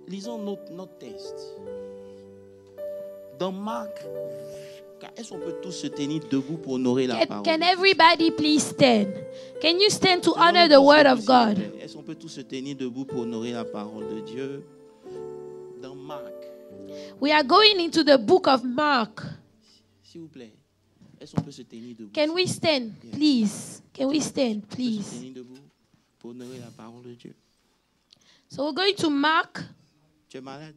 Lisons notre texte. Dans Marc, est-ce qu'on peut tous se tenir debout pour honorer la parole? Can everybody please stand? Can you stand to honor the word of God? Est-ce qu'on peut tous se tenir debout pour honorer la parole de Dieu? Dans Marc. We are going into the book of Mark. S'il vous plaît. Est-ce qu'on peut se tenir debout? Can we stand, please? Can we stand, On peut se please? tenir debout pour honorer la parole de Dieu. So we're going to Mark. Tu es malade?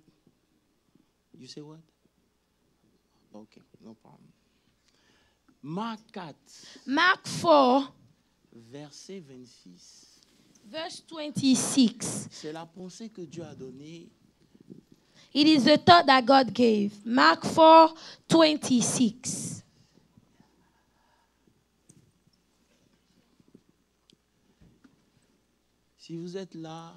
You say what? Okay, no problem. Marc 4. Mark 4, Verset 26. verse 26. C'est la pensée que Dieu a donnée. It is the thought that God gave. Mark 4, 26. Si vous êtes là,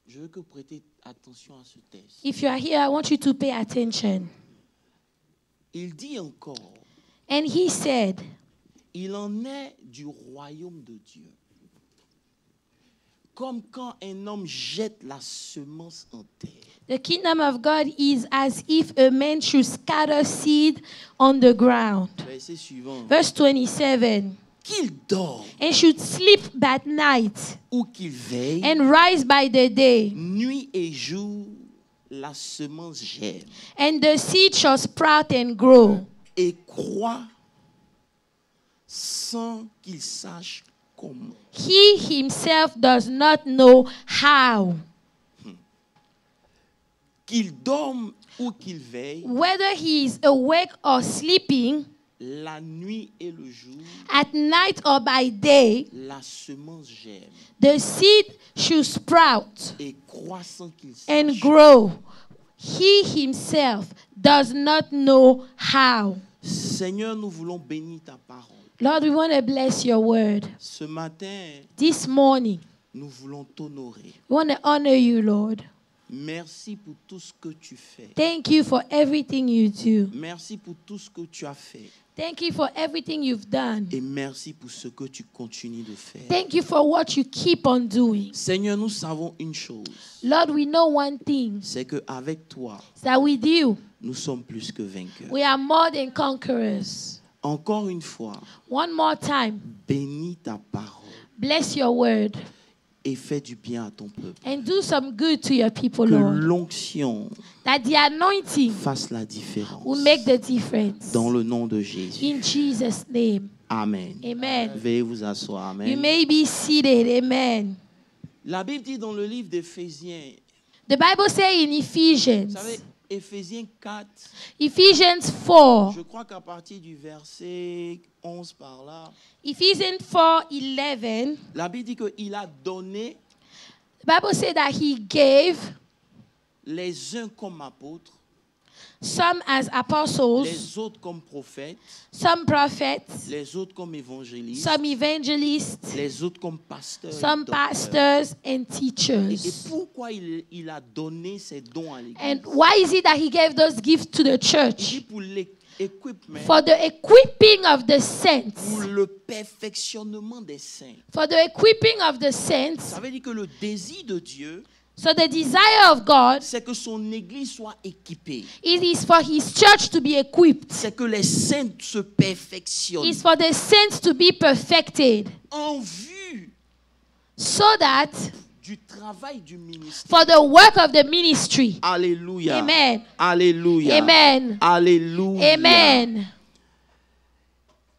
je veux que vous prêtez attention à ce texte. If you are here, I want you to pay attention. Il dit encore, And he said, il en est du royaume de Dieu. Comme quand un homme jette la semence en terre. the kingdom of God is as if a man should scatter seed on the ground. Verset suivant. Verse 27. Qu'il dorme And should sleep that night ou qu'il veille, and rise by the day. nuit et jour, la semence germe And the seed shall sprout and grow. et croît sans qu'il sache comment. He himself does not know how. Qu'il dorme ou qu'il veille, Whether he is awake or sleeping, la nuit et le jour, at night or by day, la semence germe the seed should sprout et croît sans qu'il and sache. grow. He himself does not know how. Seigneur, nous voulons bénir ta parole. Lord, we want to bless your word. Ce matin, This morning, nous voulons t'honorer. we want to honor you, Lord. Merci pour tout ce que tu fais. Thank you for everything you do. Merci pour tout ce que tu as fait. Thank you for everything you've done. Et merci pour ce que tu continues de faire. Thank you for what you keep on doing. Seigneur, nous savons une chose. Lord, we know one thing, C'est qu'avec toi, that with you, nous sommes plus que vainqueurs. we are more than conquerors. Encore une fois, One more time, bénis ta parole bless your word et fais du bien à ton peuple. and do some good to your people, Que Lord. l'onction That the anointing fasse la différence. will make the difference. Dans le nom de Jésus. In Jesus' name, Amen. amen. Veuillez vous asseoir. You Amen. may be seated, amen. La Bible dit dans le livre d'Éphésiens, The Bible says in vous Ephesians, savez, Éphésiens 4, Ephesians 4, je crois qu'à partir du verset 11 par là, Ephesians 4:11, la Bible dit qu'il a donné the Bible says that he gave les uns comme apôtres, some as apostles, les autres comme prophètes, some prophets, les autres comme évangélistes, some evangelists, les autres comme pasteurs. et some docteurs. pastors and Et teachers. pourquoi il a donné ces dons à l'Église? And why is it that he gave those gifts to the Il dit church? pour l'équipement, For the equipping of the saints. pour le perfectionnement des saints. For the equipping of the saints. Ça veut dire que le désir de Dieu, So the desire of God, c'est que son Église soit équipée. it is for his church to be equipped. C'est que les saints se perfectionnent It's for the saints to be perfected. en vue So that du travail du ministère. for the work of the ministry. Alléluia. Amen. Alléluia. Amen. Alléluia. Amen.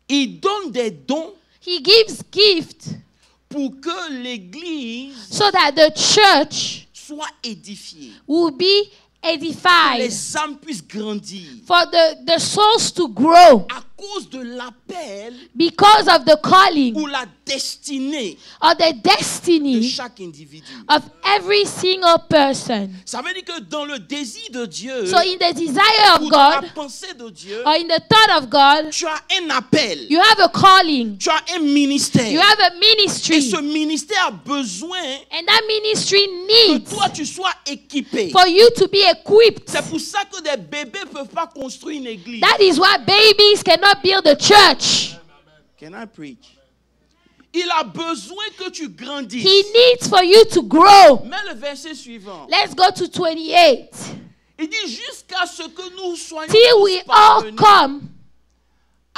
Il donne des dons He gives gifts pour que l'Église so that the church soit édifiée. will be Que edified. les âmes puissent grandir. For the souls to grow À cause de l'appel because of the calling ou la destinée or the de destiny chaque individu. of every single person. Ça veut dire que dans le désir de Dieu, So in the desire ou of dans la God pensée de Dieu, or in the thought of God, tu as un appel, you have a calling, tu as un ministère. you have a Et ministry, ce ministère a besoin and that ministry que needs toi tu sois équipé. for you to be equipped. C'est pour ça que des bébés ne peuvent pas construire une église. That is why babies cannot build a church. Can I preach? Il a besoin que tu grandisses. He needs for you to grow. Mais le verset suivant. Let's go to 28. Il dit jusqu'à ce que nous soyons Till we tous all parvenus come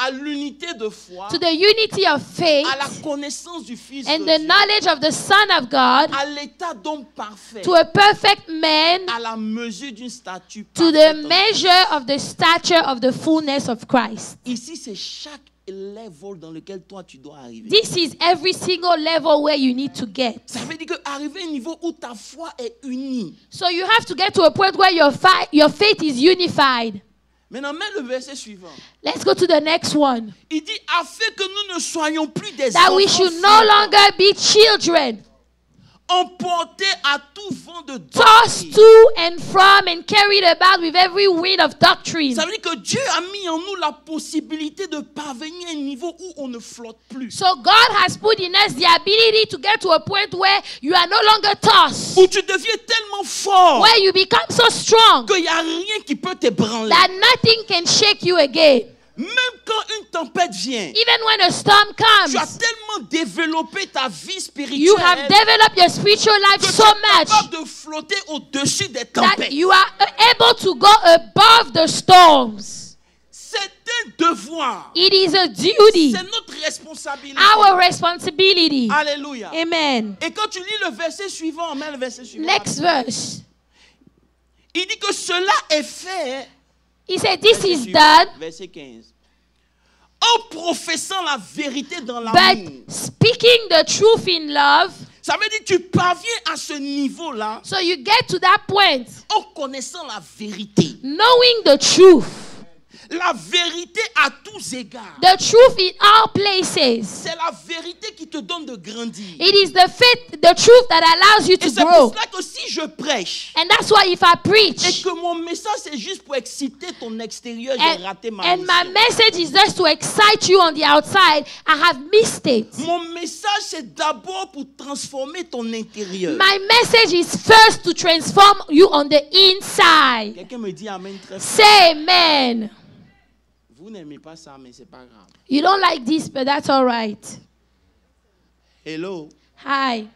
à l'unité de foi, to the unity of faith à la connaissance du Fils and de the Dieu, knowledge of the Son of God, à l'état d'homme parfait, to a perfect man, à la mesure d'une statue to the parfaite. measure of the stature of the fullness of Christ. Ici, c'est chaque level dans lequel toi tu dois arriver. This is every single level where you need to get. Ça veut dire qu'arriver à un niveau où ta foi est unie. So you have to get to a point where your faith is unified. Maintenant, mets le verset suivant. Let's go to the next one. Il dit, afin que nous ne soyons plus des That enfants we should no flippants, longer be children, emportés à tout vent de tossed doctrine. to and from and carried about with every wind of doctrine. Ça veut dire que Dieu a mis en nous la possibilité de parvenir à un niveau où on ne flotte plus. So God has put in us the ability to get to a point where you are no longer tossed, Où tu deviens tellement fort where you become so strong qu'il n'y a rien qui peut t'ébranler. that nothing can shake you again. Même quand une tempête vient, Even when a storm tu as comes, tellement développé ta vie spirituelle you have developed your spiritual life que so tu es much capable de flotter au-dessus des that tempêtes. you are able to go above the storms. C'est un devoir. It is a duty, C'est notre responsabilité. our responsibility. Alléluia. Amen. Et quand tu lis le verset suivant, mets le verset suivant. Next verse. Il dit que cela est fait. He said, this Verset is suivant, done, Verset 15. En professant la vérité dans l'amour. but speaking the truth in love. Ça veut dire que tu parviens à ce niveau-là So you get to that point, en connaissant la vérité. knowing the truth. La vérité à tous égards. The truth in all places. C'est la vérité qui te donne de grandir. It is the faith, the truth that allows you Et to c'est grow. pour cela que si je prêche And that's why if I et preach, que mon message c'est juste pour exciter ton extérieur, j'ai and, raté ma and my mission. message is just to excite you on the outside, I have missed it. Mon message c'est d'abord pour transformer ton intérieur. My message is first to transform you on the inside. Quelqu'un me dit amen très fort. Say amen. Vous n'aimez pas ça, mais c'est pas grave. You don't like this, but that's all right. Hello. Hi.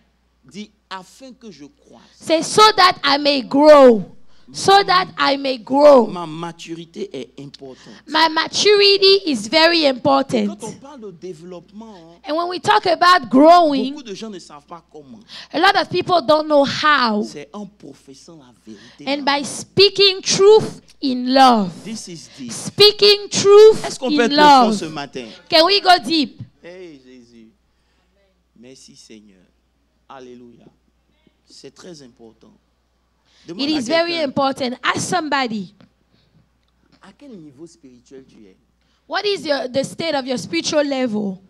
Dis afin que je croisse. Say, so that I may grow. So that I may grow. Ma maturité est importante. My maturity is very important. Quand on parle de développement, And when we talk about growing, beaucoup de gens ne savent pas comment. a lot of people don't know how. C'est en professant la vérité. And by speaking truth in love. This is deep. Speaking truth Est-ce qu'on peut in être profond love. ce matin? Can we go deep? Hey Jésus. Merci Seigneur. Alléluia. C'est très important. Demande It à is very quelqu'un, important. Ask somebody, à quel niveau spirituel tu es? what is the state of your spiritual level?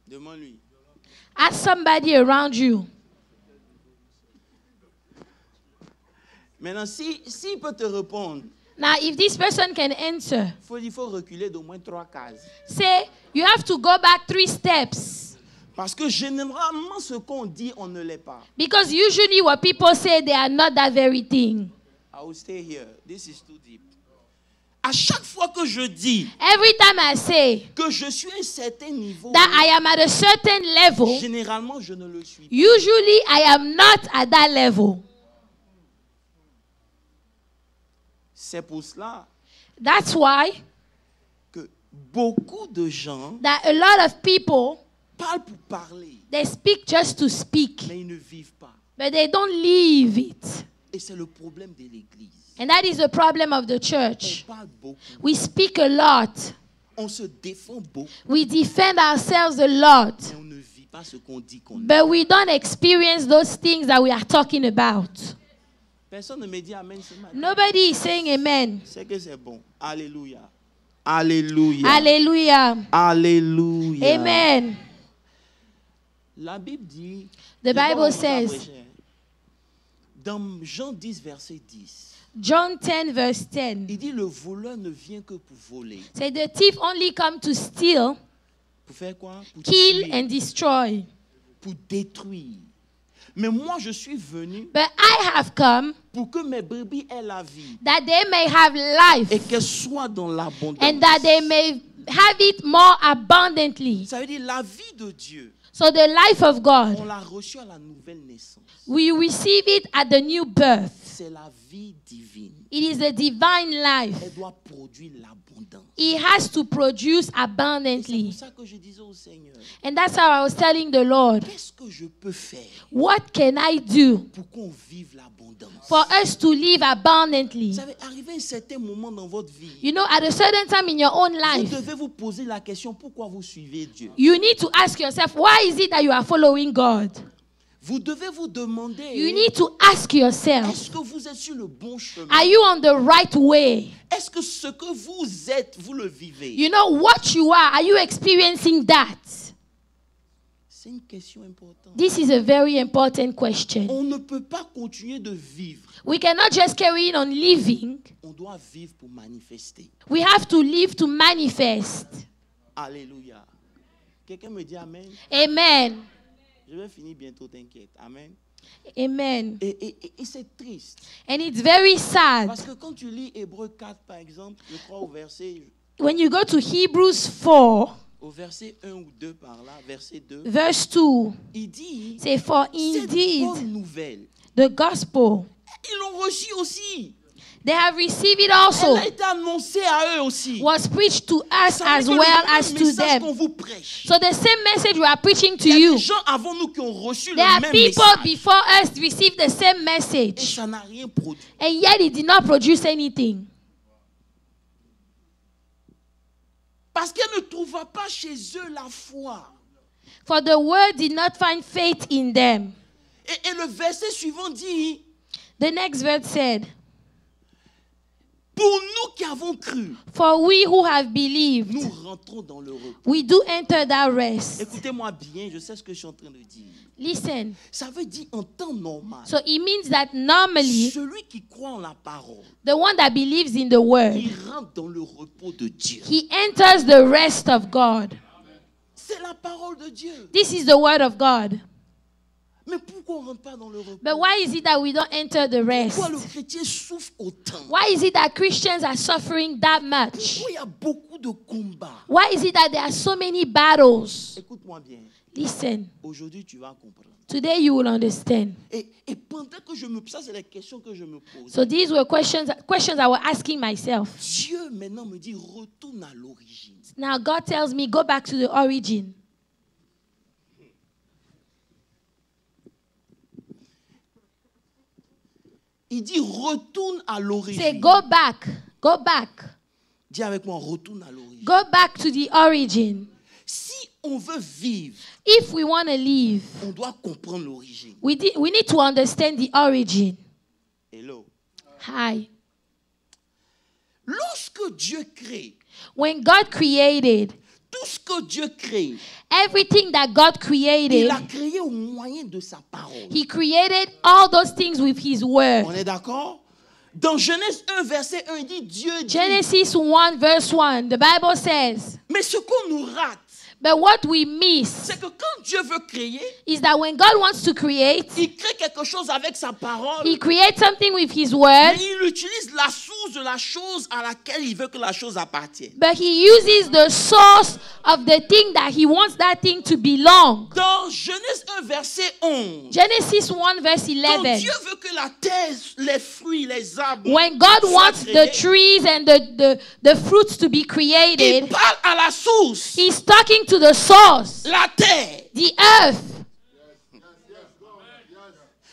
Demande-lui. Ask somebody around you. Maintenant, s'il peut te répondre, Now, if this person can answer, il faut reculer d'au moins 3 cases. say you have to go back 3 steps. Parce que généralement, ce qu'on dit, on ne l'est pas. Because usually what people say, they are not that very thing. I will stay here. This is too deep. À chaque fois que je dis Every time I say que je suis à un certain niveau, that I am at a certain level, généralement, je ne le suis pas. usually I am not at that level. C'est pour cela That's why que beaucoup de gens that a lot of people, parlent pour parler, they speak just to speak, mais ils ne vivent pas. but they don't live it. Et c'est le problème de l'Église. And that is the problem of the On church. parle beaucoup, We speak a lot. on se défend beaucoup, We defend ourselves a lot. mais on ne vit pas ce qu'on dit qu'on est. But we don't experience those things that we are talking about. Personne ne me dit amen ce matin. Nobody is saying amen. C'est que c'est bon. Alléluia. Alléluia. Hallelujah. Alléluia. Amen. La Bible dit, The je Bible vois says, prêcher. Dans Jean 10, verset 10, John 10 verse 10, il dit le voleur ne vient que pour voler. say the thief only come to steal, Pour faire quoi? Pour kill tuer, and destroy. pour détruire. Mais moi, je suis venu But I have come pour que mes brebis aient la vie that they may have life et qu'elles soient dans l'abondance. and that they may have it more abundantly. Ça veut dire la vie de Dieu, So the life of God, on l'a reçue à la nouvelle naissance. we receive it at the new birth. C'est la vie divine. It is a divine life. Elle doit produire l'abondance. It has to produce C'est pour abundantly. ça que je disais au Seigneur, And that's how I was telling the Lord, qu'est-ce que je peux faire what can I do pour qu'on vive l'abondance? for us to live abundantly? Vous savez, arrivé à un certain moment dans votre vie, You know, at a certain time in your own vous life, devez vous poser la question, pourquoi vous suivez Dieu? you need to ask yourself, why is it that you are following God? Vous devez vous demander, You need to ask yourself, est-ce que vous êtes sur le bon chemin? are you on the right way? Est-ce que ce que vous êtes, vous le vivez? You know what you are you experiencing that? C'est une question importante. This is a very important question. On ne peut pas continuer de vivre. We cannot just carry on living. On doit vivre pour manifester. We have to live to manifest. Alléluia. Quelqu'un me dit Amen? Amen. Je vais finir bientôt, t'inquiète. Amen. Amen. Et c'est triste. And it's very sad. Parce que quand tu lis Hébreux 4, par exemple, je crois When you go to Hebrews 4, au verset 1 ou 2 par là, verset 2, verse 2, il dit, say, for cette indeed bonne nouvelle, the gospel, ils l'ont reçue aussi. they have received it Elle also, a été annoncée à eux aussi. was preached to us Ça veut as dire que well le as même to message qu'on them. vous prêche. So the same message we are preaching to Il y a you. des gens avant nous qui ont reçu There le are même people message. before us received the same Et message, ça n'a rien produit. and yet it did not produce anything. Parce qu'elle ne trouva pas chez eux la foi. For the word did not find faith in them. Et le verset suivant dit, The next verse said, pour nous qui avons cru, for we who have believed, nous rentrons dans le repos. we do enter that rest. Écoutez-moi bien, je sais ce que je suis en train de dire. Listen. Ça veut dire en temps normal, So it means that normally, celui qui croit en la parole, the one that believes in the word, il rentre dans le repos de Dieu. he enters the rest of God. C'est la parole de Dieu. This is the word of God. Mais pourquoi on ne rentre pas dans le repos? But why is it that we don't enter the rest? Pourquoi le chrétien souffre autant? Why is it that Christians are suffering that much? Pourquoi il y a beaucoup de combats? Why is it that there are so many battles? Écoute-moi bien. Listen, Aujourd'hui, tu vas comprendre. today you will understand. Et pendant que ça c'est les questions que je me pose. So these were questions I was asking myself. Dieu maintenant me dit, retourne à l'origine. Now God tells me, go back to the origin. Il dit, retourne à l'origine. Say, go back. Go back. Dis avec moi, retourne à l'origine. Go back to the origin. Si on veut vivre, If we want to live, on doit comprendre l'origine. we need to understand the origin. Hello. Hi. Lorsque Dieu crée, When God created, tout ce que Dieu crée, everything that God created, il a créé au moyen de sa parole. He created all those things with His word. On est d'accord? Dans Genèse 1, verset 1, il dit, Dieu dit, Genesis 1 verse 1, the Bible says, mais ce qu'on nous rate, but what we miss c'est que quand Dieu veut créer, is that when God wants to create, il crée quelque chose avec sa parole, He creates something with His word, mais il utilise la source de la chose à laquelle il veut que la chose appartienne. but He uses the source of the thing that He wants that thing to belong. Dans Genèse 1, verset 11, Genesis 1 verse quand 11. Dieu veut que la terre, les fruits, les arbres, When God soient wants créés, the trees and the fruits to be il created, parle à la source, He's talking to the source, la terre. the earth.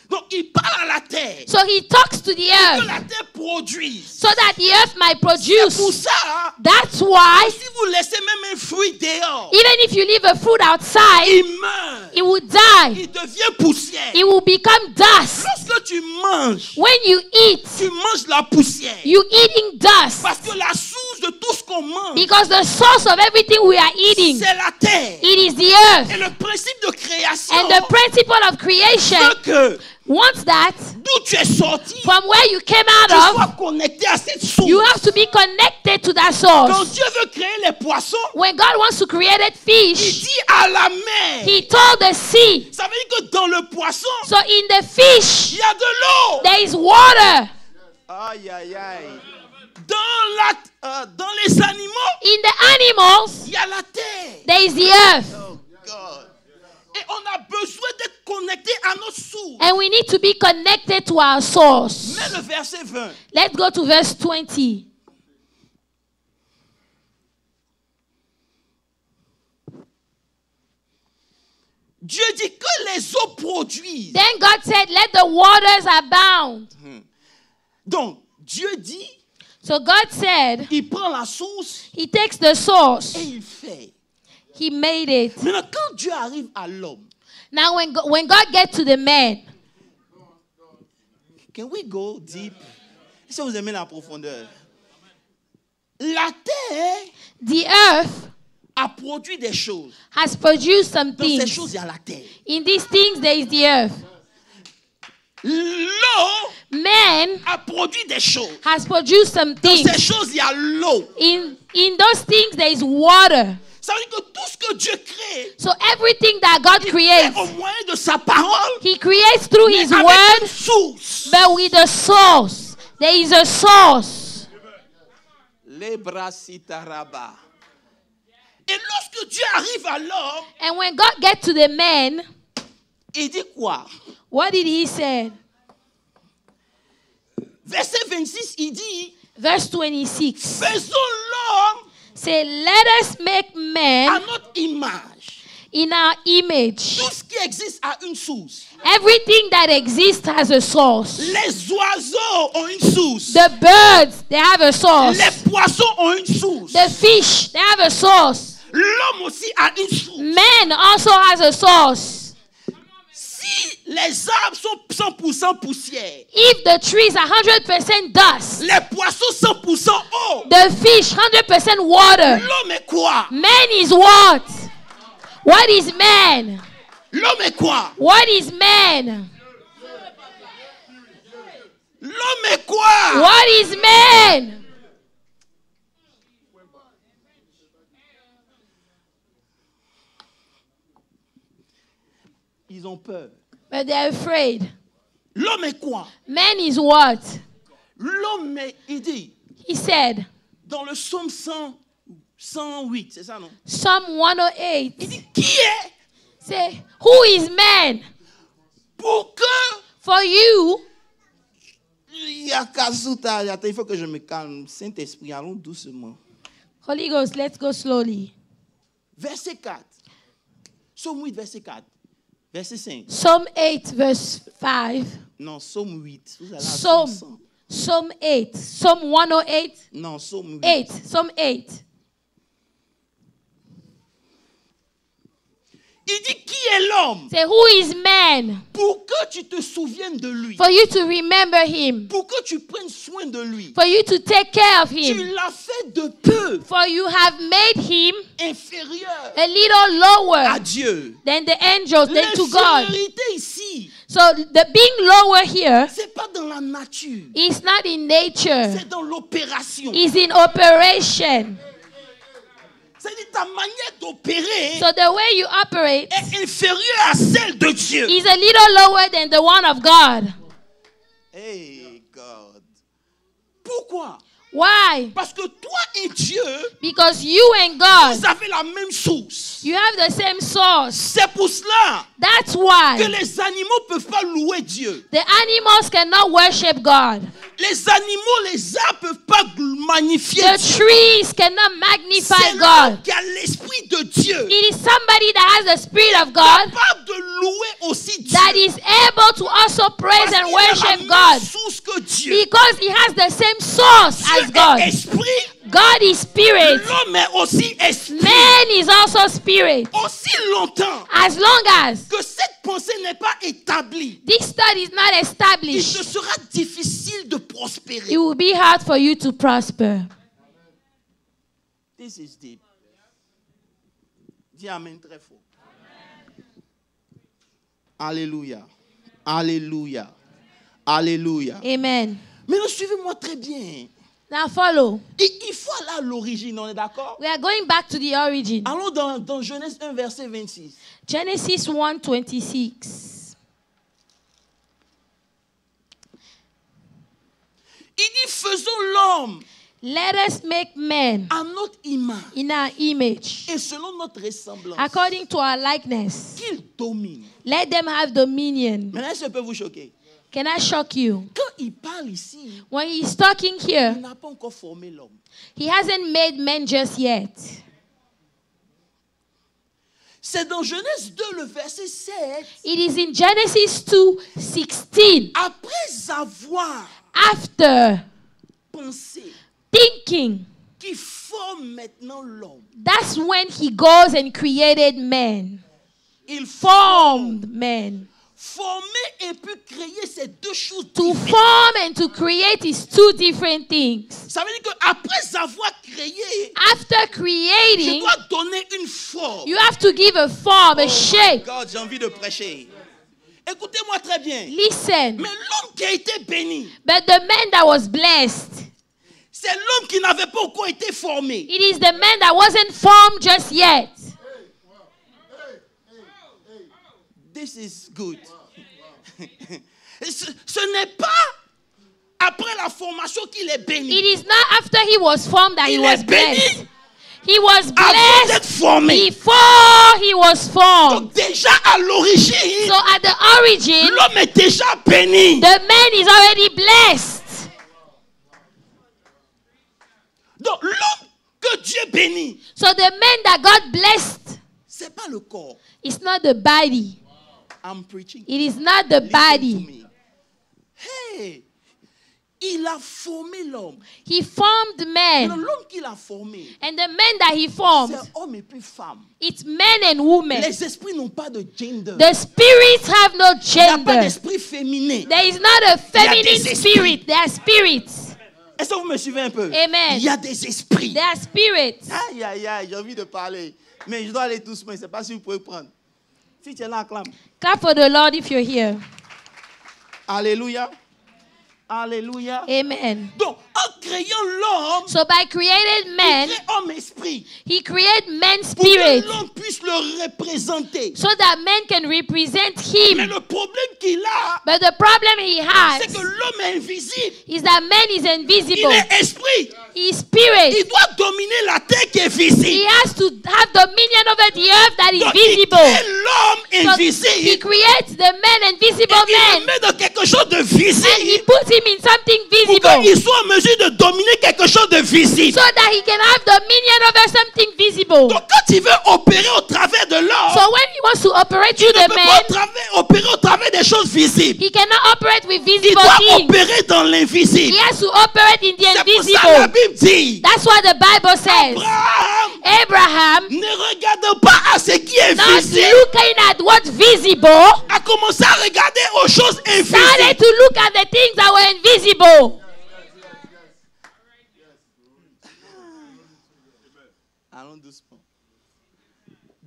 Donc il parle à la terre, So He talks to the que earth la terre produise. so that the earth might C'est pour produce. ça, That's why, si vous laissez même un fruit dehors, even if you leave a fruit outside, il meurt, it will die. il devient poussière. It will become dust. Lorsque tu manges, When you eat, tu manges la poussière. you eating dust. Parce que la source de tout ce qu'on mange, Because the source of everything we are eating, c'est la terre. it is the earth. Et le principe de création And the principle of creation veut que wants that d'où tu es sorti, from where you came tu out of, sois connecté à cette source. you have to be connected to that Quand source. Dieu veut créer les poissons, When God wants to create il fish, dit à la mer. He told the sea. Ça veut dire que dans le poisson, So in the fish, il y a de l'eau. there is water. Aïe, aïe, aïe. Dans Dans les animaux, In the animals, il y a la terre. there is the earth. Oh God. Et on a besoin d'être connecté à notre source. And we need to be connected to our source. Mais le verset 20. Let's go to verse 20. Dieu dit que les eaux produisent. Then God said, let the waters abound. Donc, Dieu dit, So God said, il prend la source he takes the source. et il fait. He made it. Maintenant, quand Dieu arrive à l'homme, Now when God gets to the man, can we go deep? Si vous aimez la profondeur. La terre the earth a produit des choses. has produced some Dans ces things. choses, il y a la terre. In these things, there is the earth. L'eau Man a produit des choses. has produced some Dans things. ces choses, il y a l'eau. In those things, there is water. Ça veut dire que tout ce que Dieu crée, So everything that God il creates, crée au moyen de sa parole, he creates through mais his avec word, une source. but with a source. There is a source. Lebrasitaraba. Et lorsque Dieu arrive à l'homme, And when God gets to the man, il dit quoi? what did he say? Verset 26, il dit, Verse 26. faisons l'homme Say, let us make à man notre image. in our image. Tout ce qui existe a une source. Everything that exists has a source. Les oiseaux ont une source. The birds, they have a source. Les poissons ont une source. The fish, they have a source. L'homme aussi a une source. Man also has a source. Si les arbres sont 100% poussière, If the trees are 100% dust, les poissons 100% eau, the fish 100% water. l'homme est quoi? Man is what? What is man? L'homme est quoi? What is man? L'homme est quoi? What is man? Ils ont peur. But they're afraid. L'homme est quoi? Man is what? L'homme est, il dit, He said, dans le psaume 108, c'est ça non? Psalm 108. Il dit, qui est Say, who is man? pour que... For you, Il y a Kazuta, attends, il faut que je me calme. Saint-Esprit, allons doucement. Holy Ghost, let's go slowly. Verset 4. Psaume 8, verset 4. Verset 5. Psalm 8, verse 5. Non, psaume 8. Vous allez à Psalm 8. Psalm 108. Non, psaume 8. 8. Psalm 8. Il dit, qui est l'homme Say, who is man? pour que tu te souviennes de lui, For you to remember him. pour que tu prennes soin de lui. For you to take care of Tu him. l'as fait de peu For you have made him inférieur a little lower à Dieu. than the angels, than to God. L'infériorité ici, So the being lower here c'est pas dans la nature, is not in nature. c'est dans l'opération. Is in operation. C'est-à-dire ta manière d'opérer So the way you operate est inférieure à celle de Dieu. is a little lower than the one of God. Hey God. Pourquoi? Why? Parce que toi et Dieu, Because you and God, vous avez la même source. you have the same source. C'est pour cela That's que why les animaux ne peuvent pas louer Dieu. the animals cannot worship God. Les animaux, les arbres ne peuvent pas magnifier The Dieu. trees cannot magnify C'est l'homme God. qui a l'esprit de Dieu, It is somebody that has the Spirit of God capable de louer aussi Dieu. that is able to also praise Parce and qu'il a la worship même God. source que Dieu. Because he has the same source Dieu as God. est esprit, God is spirit. l'homme est aussi esprit. Man is also spirit. Aussi longtemps As long as que cette pensée n'est pas établie, this thought is not il te established, sera difficile de prospérer. it will be hard for you to prosper. This is deep. Dis Amen très fort. Alléluia. Alléluia. Alléluia. Amen. Maintenant, suivez-moi très bien. Now follow. Il faut aller à l'origine, on est d'accord? We are going back to the origin. Allons dans Genèse 1, verset 26. Genesis 1:26. Il dit, faisons l'homme Let us make men à notre image in our image, et selon notre ressemblance, according to our likeness. qu'ils dominent. Let them have dominion. Maintenant, ça peut vous choquer. Can I shock you? Quand il parle ici, When he's talking il here, n'a pas encore formé l'homme. he hasn't made men just yet. C'est dans Genèse 2, le verset 7. It is in Genesis 2:16. Après avoir After pensé thinking, qu'il forme maintenant l'homme, that's when he goes and created man. il Formed man. Former et puis créer ces deux choses To différentes. form and to create is two different things. Ça veut dire qu'après avoir créé, After je creating, dois donner une forme. you have to give a form, a shape. God, j'ai envie de prêcher. Écoutez-moi très bien. Listen, Mais l'homme qui a été béni, but the man that was blessed, c'est l'homme qui n'avait pas encore été formé. it is the man that wasn't formed just yet. This is good. Ce n'est pas après la formation qu'il est béni. It is not after he was formed that he Il was est béni blessed. He was avant d'être blessed formé. before he was formed. Donc déjà à l'origine, So at the origin, l'homme est déjà béni. the man is already blessed. Donc l'homme que Dieu bénit, So the man that God blessed, c'est pas le corps. it's not the body. I'm preaching. It is not the Listen to body. me. Hey, il a formé l'homme. He formed Mais man. l'homme qu'il a formé, And the man that he formed, c'est homme et puis femme. it's men and women. Les esprits n'ont pas de gender. The spirits have no Il n'y a pas gender. d'esprit féminin. There is not a des feminine esprits. spirit. There are spirits. Est-ce que vous me suivez un peu? Amen. Il y a des esprits. There are spirits. Aïe, aïe, aïe, j'ai envie de parler. Mais je dois aller doucement. Je ne sais pas si vous pouvez prendre. Si tu es là, acclame. Clap for the Lord if you're here. Alléluia. Alléluia. Amen. Donc, en créant l'homme, So by created il man, crée homme esprit. he created man Pour que spirit l'homme puisse le représenter. so that man can represent Mais him. le problème qu'il a, But the problem he c'est has que l'homme est invisible. is that man is Il invisible. est esprit. He's spirit. Il doit dominer la terre qui est He visible. has to have dominion over the earth that is Donc, il visible. crée l'homme So he invisible. creates the man invisible Et il le man met dans quelque chose de and he visible. puts him in something Pour visible qu'il soit en mesure de dominer quelque chose de visible. so that he can have dominion over something visible. Donc quand il veut opérer au travers de l'homme, So when he wants to operate il through ne the peut man, pas opérer au travers des choses visibles. he cannot operate with Il visible doit things. opérer dans l'invisible. He has to operate in the C'est pour ça que la invisible. Bible dit, That's what the Bible says. Abraham, Abraham, ne regarde pas à ce qui est not visible, looking at what's visible, a commencé à regarder aux choses started invisibles. to look at the things that were invisible. Allons doucement.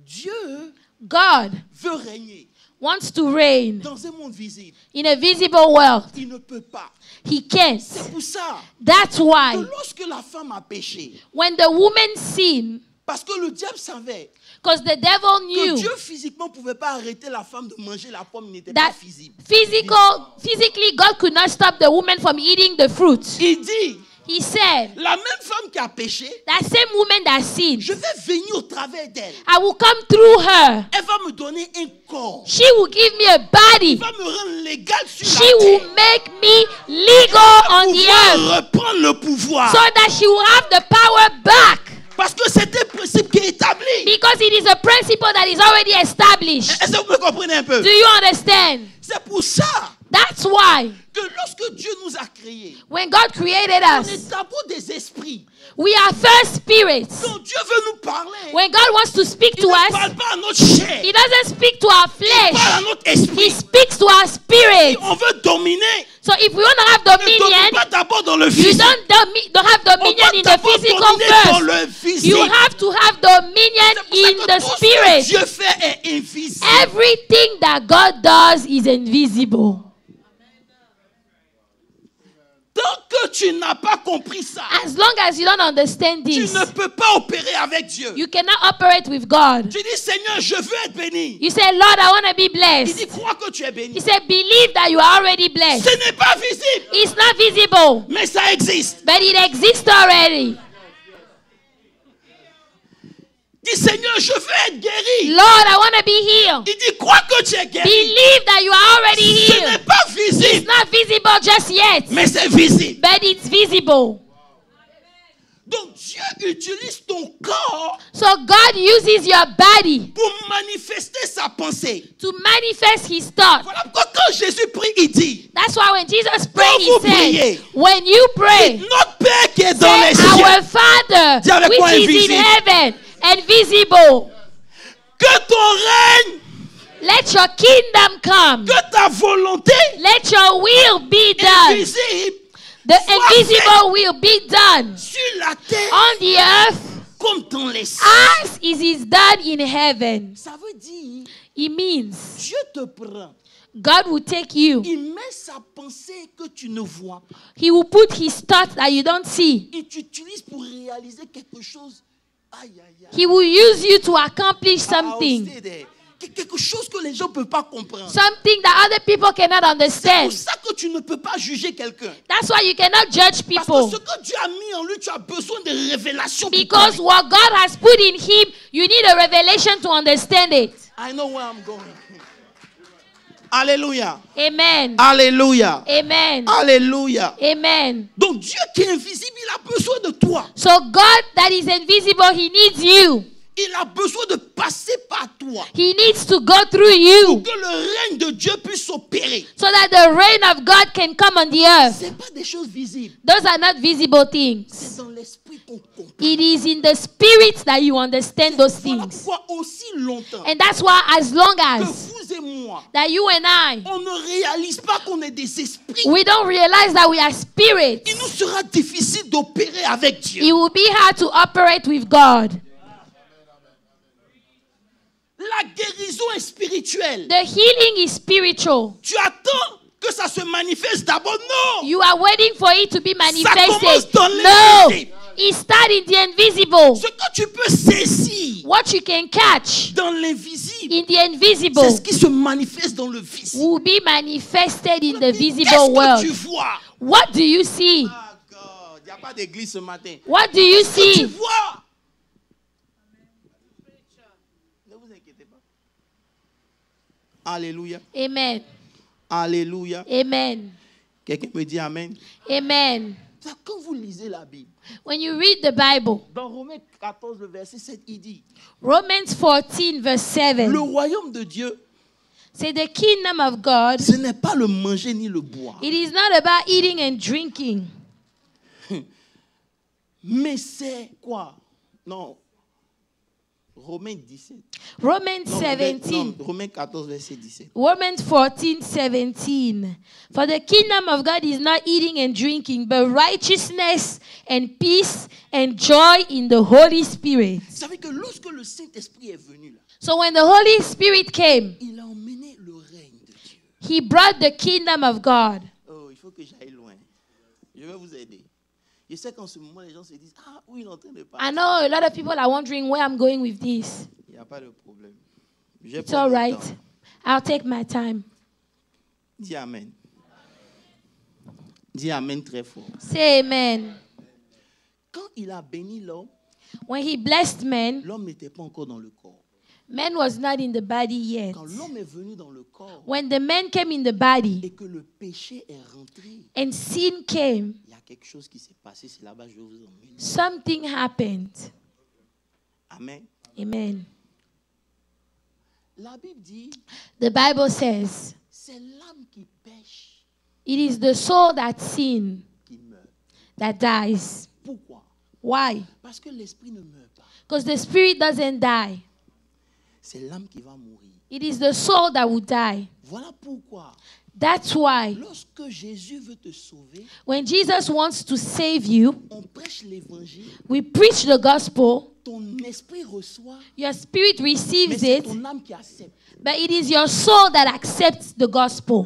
Dieu God veut régner wants to reign dans un monde visible. in a visible world. Il ne peut pas. He can't. C'est pour ça That's que why lorsque la femme a péché, when the woman sinned, parce que le diable savait because the devil que knew Dieu physiquement ne pouvait pas arrêter la femme de manger la pomme, il n'était pas that visible. physically God could not stop the woman from eating the fruit. Il dit, He said, la même femme qui a péché, that same woman that sinned, je vais venir au travers d'elle. I will come through her. Elle va me donner un corps. She will give me a body. Elle va me rendre légal sur She la will terre. make me legal on the Pouvoir earth reprendre le pouvoir. so that she will have the power back. Parce que c'est un principe qui est établi. Because it is a principle that is already established. Est-ce que vous me comprenez un peu? Do you understand? C'est pour ça That's why que lorsque Dieu nous a créés, when God created on us, est d'abord des esprits. we are first spirits. Quand Dieu veut nous parler, When God wants to speak il to ne us, parle pas à notre chair. He doesn't speak to our Il parle à flesh. notre He esprit. speaks to our Si spirit. on veut dominer, So if we want to have ne domine dominion, pas d'abord dans le you physique. don't have On dominion va in the d'abord physical dominer dans first. le physique. You have to have dominion C'est pour ça in que the tout ce que spirit. Dieu fait est invisible. Everything that God does is invisible. Tant que tu n'as pas compris ça, As long as you don't understand tu this, ne peux pas opérer avec Dieu. you cannot operate with God. Tu dis, Seigneur, je veux être béni. You say, Lord, I want to be Il blessed. dit, crois que tu es béni. He said, believe that you are already blessed. Ce n'est pas visible, It's not visible, mais ça existe. but it exists already. Dis, Seigneur, je veux être guéri. Lord, I want to be healed. Il dit, crois que tu es guéri. Believe that you are already Ce n'est healed. pas It's visible, not visible just yet, mais c'est visible. but it's visible. Donc Dieu utilise ton corps So God uses your body pour manifester sa pensée. to manifest his thought. Voilà pourquoi quand Jésus prie, il dit, That's why when Jesus prayed, Quand he vous said, priez, when you pray, notre Père qui est dans say, les cieux, our Father, Dis avec moi, which is invisible. in heaven and visible, que ton règne, let your kingdom come. que ta volonté Let your will be done. invisible The soit invisible will be done sur la terre on the earth comme dans les cieux. as it is done in heaven. Ça veut dire, It means Dieu te prend, God will take you. il met sa pensée que tu ne vois pas. He will put his thoughts that you don't see. Il t'utilise pour réaliser quelque chose. Aïe, aïe, aïe. He will use you to accomplish Ah, something. stay there. Quelque chose que les gens ne peuvent pas comprendre. Something that other people cannot C'est understand. pour ça que tu ne peux pas juger quelqu'un. That's why you cannot judge Parce people. que ce que Dieu a mis en lui, tu as besoin de révélations. pour Because comprendre. what God has put in him, you need a revelation to understand it. I know where I'm going. Alléluia. Amen. Alléluia. Amen. Alléluia. Amen. Donc Dieu qui est invisible, il a besoin de toi. So God that is invisible, he needs you. Il a besoin de passer par toi. He needs to go through you Que le règne de Dieu puisse s'opérer. so that the reign of God can come on the earth. Ce n'est pas des choses visibles. Those are not visible things. C'est dans l'esprit qu'on comprend. It is in the spirit that you understand those Voilà things. pourquoi aussi longtemps And that's why as long que as vous et moi, that you and I, on ne réalise pas qu'on est des esprits, we don't realize that we are spirits, il nous sera difficile d'opérer avec Dieu. it will be hard to operate with God. La guérison est spirituelle. The healing is spiritual. Tu attends que ça se manifeste d'abord. Non. You are waiting for it to be commence manifested. dans No, l'invisible. it starts in the invisible. Ce que tu peux saisir What you can catch dans l'invisible, in the c'est invisible ce qui se manifeste dans le visible. will be manifested in the visible Qu'est-ce que tu world. vois? What do you see? Ah, God, il n'y a pas d'église ce matin. What do you Qu'est-ce que tu see? vois? Ne vous inquiétez pas. Alléluia. Amen. Alléluia. Amen. Quelqu'un me dit Amen. Amen. Quand vous lisez la Bible, When you read the Bible, dans Romains 14, le verset 7, il dit, Romans 14 verse 7, le royaume de Dieu, say the kingdom of God, ce n'est pas le manger ni le boire, it is not about eating and drinking, mais c'est quoi? Non, Romains 17. Romans Non, 17. non, Romains 14, verset 17. Romans 14:17. For the kingdom of God is not eating and drinking, but righteousness and peace and joy in the Holy Spirit. Vous savez que lorsque le Saint-Esprit est venu là, So when the Holy Spirit came, il a emmené le règne de Dieu. he brought the kingdom of God. Oh, il faut que j'aille loin. Je vais vous aider. Je sais qu'en ce moment, les gens se disent, ah, où il est en train de parler. I know a lot of people are wondering where I'm going with this. Il n'y a pas de problème. Je It's prends all le right. temps. I'll take my time. Dis Amen. Dis Amen très fort. Say amen. Quand il a béni l'homme, When he blessed men, l'homme n'était pas encore dans le corps. man was not in the body yet. Quand l'homme est venu dans le corps When the man came in the body et que le péché est rentré, and sin came, il y a quelque chose qui s'est passé. C'est là-bas que je vais vous emmener. something happened. Amen. Amen. La Bible dit, The Bible says, c'est l'âme qui pêche it is the soul that sin qui meurt. that dies. Pourquoi? Why? Parce que l'esprit ne meurt pas. Because the spirit doesn't die. C'est l'âme qui va mourir. It is the soul that will die. Voilà pourquoi, That's why lorsque Jésus veut te sauver, when Jesus wants to save you, on prêche l'évangile, we preach the gospel, ton esprit reçoit, your spirit mais receives c'est it, ton âme qui accepte. but it is your soul that accepts the gospel.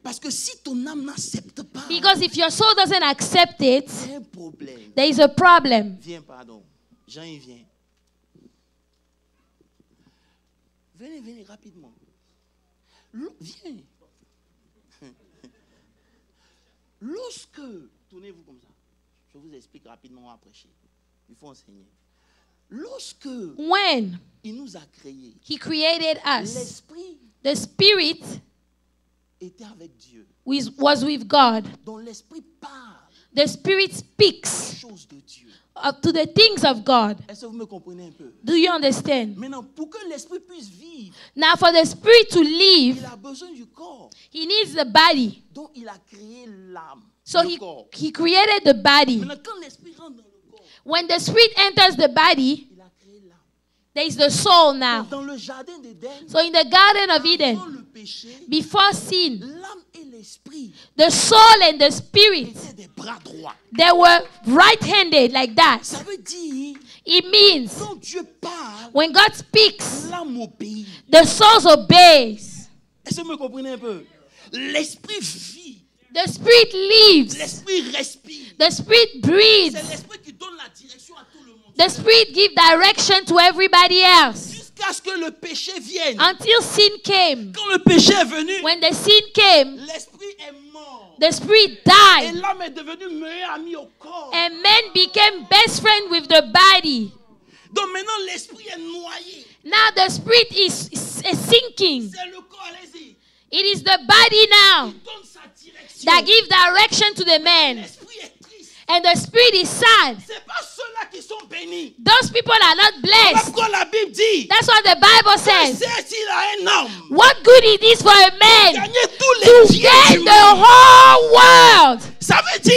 Parce que si ton âme n'accepte pas, Because if your soul doesn't accept it, il y a un problème. there is a problem. Viens, pardon. Jean, il vient. Venez rapidement. Viens. Lorsque, tournez-vous comme ça. Je vous explique rapidement, on va prêcher. Il faut enseigner. Lorsque When il nous a créés, He created us, l'esprit the Spirit était avec Dieu. was with God. Donc l'esprit parle The Spirit speaks des choses de Dieu. to the things of God. Est-ce que vous me comprenez un peu? Do you understand? Maintenant, pour que l'esprit puisse vivre, Now, for the Spirit to il live, a besoin du corps. He needs the body. Donc il a créé l'âme. So le he corps. created the body. Maintenant, quand l'esprit rentre dans le corps, When the Spirit enters the body, il a créé l'âme. there is the soul now. Dans le jardin d'Éden, So in the Garden of avant Eden, le péché, before sin, l'âme et l'esprit the soul and the Spirit, étaient des bras droits. they were right-handed like that. Ça veut dire, It means quand Dieu parle, when God speaks, l'âme obéit. the soul obeys. Est-ce que vous me comprenez un peu? L'esprit vit, The Spirit lives. l'esprit respire. The Spirit C'est breathes. l'esprit qui donne la direction à tout le monde. The Spirit gives direction to everybody else. Jusqu'à ce que le péché vienne. Until sin came. Quand le péché est venu, When the sin came, l'esprit est mort. the Spirit Et died. l'âme est devenue meilleure amie au corps. And man became best friend with the body. Donc maintenant, l'esprit est noyé. Now the Spirit is sinking. C'est le corps, allez-y. It is the body now Il donne sa direction. that gives direction to the man. L'esprit est triste. And the Spirit is sad. Ce n'est pas ceux-là qui sont bénis. Those people are not Voilà blessed. pourquoi la Bible dit, That's what the Bible says. c'est s'il a un homme, What good it is for a man gagner tous to les biens gain du the monde. whole world? Ça veut dire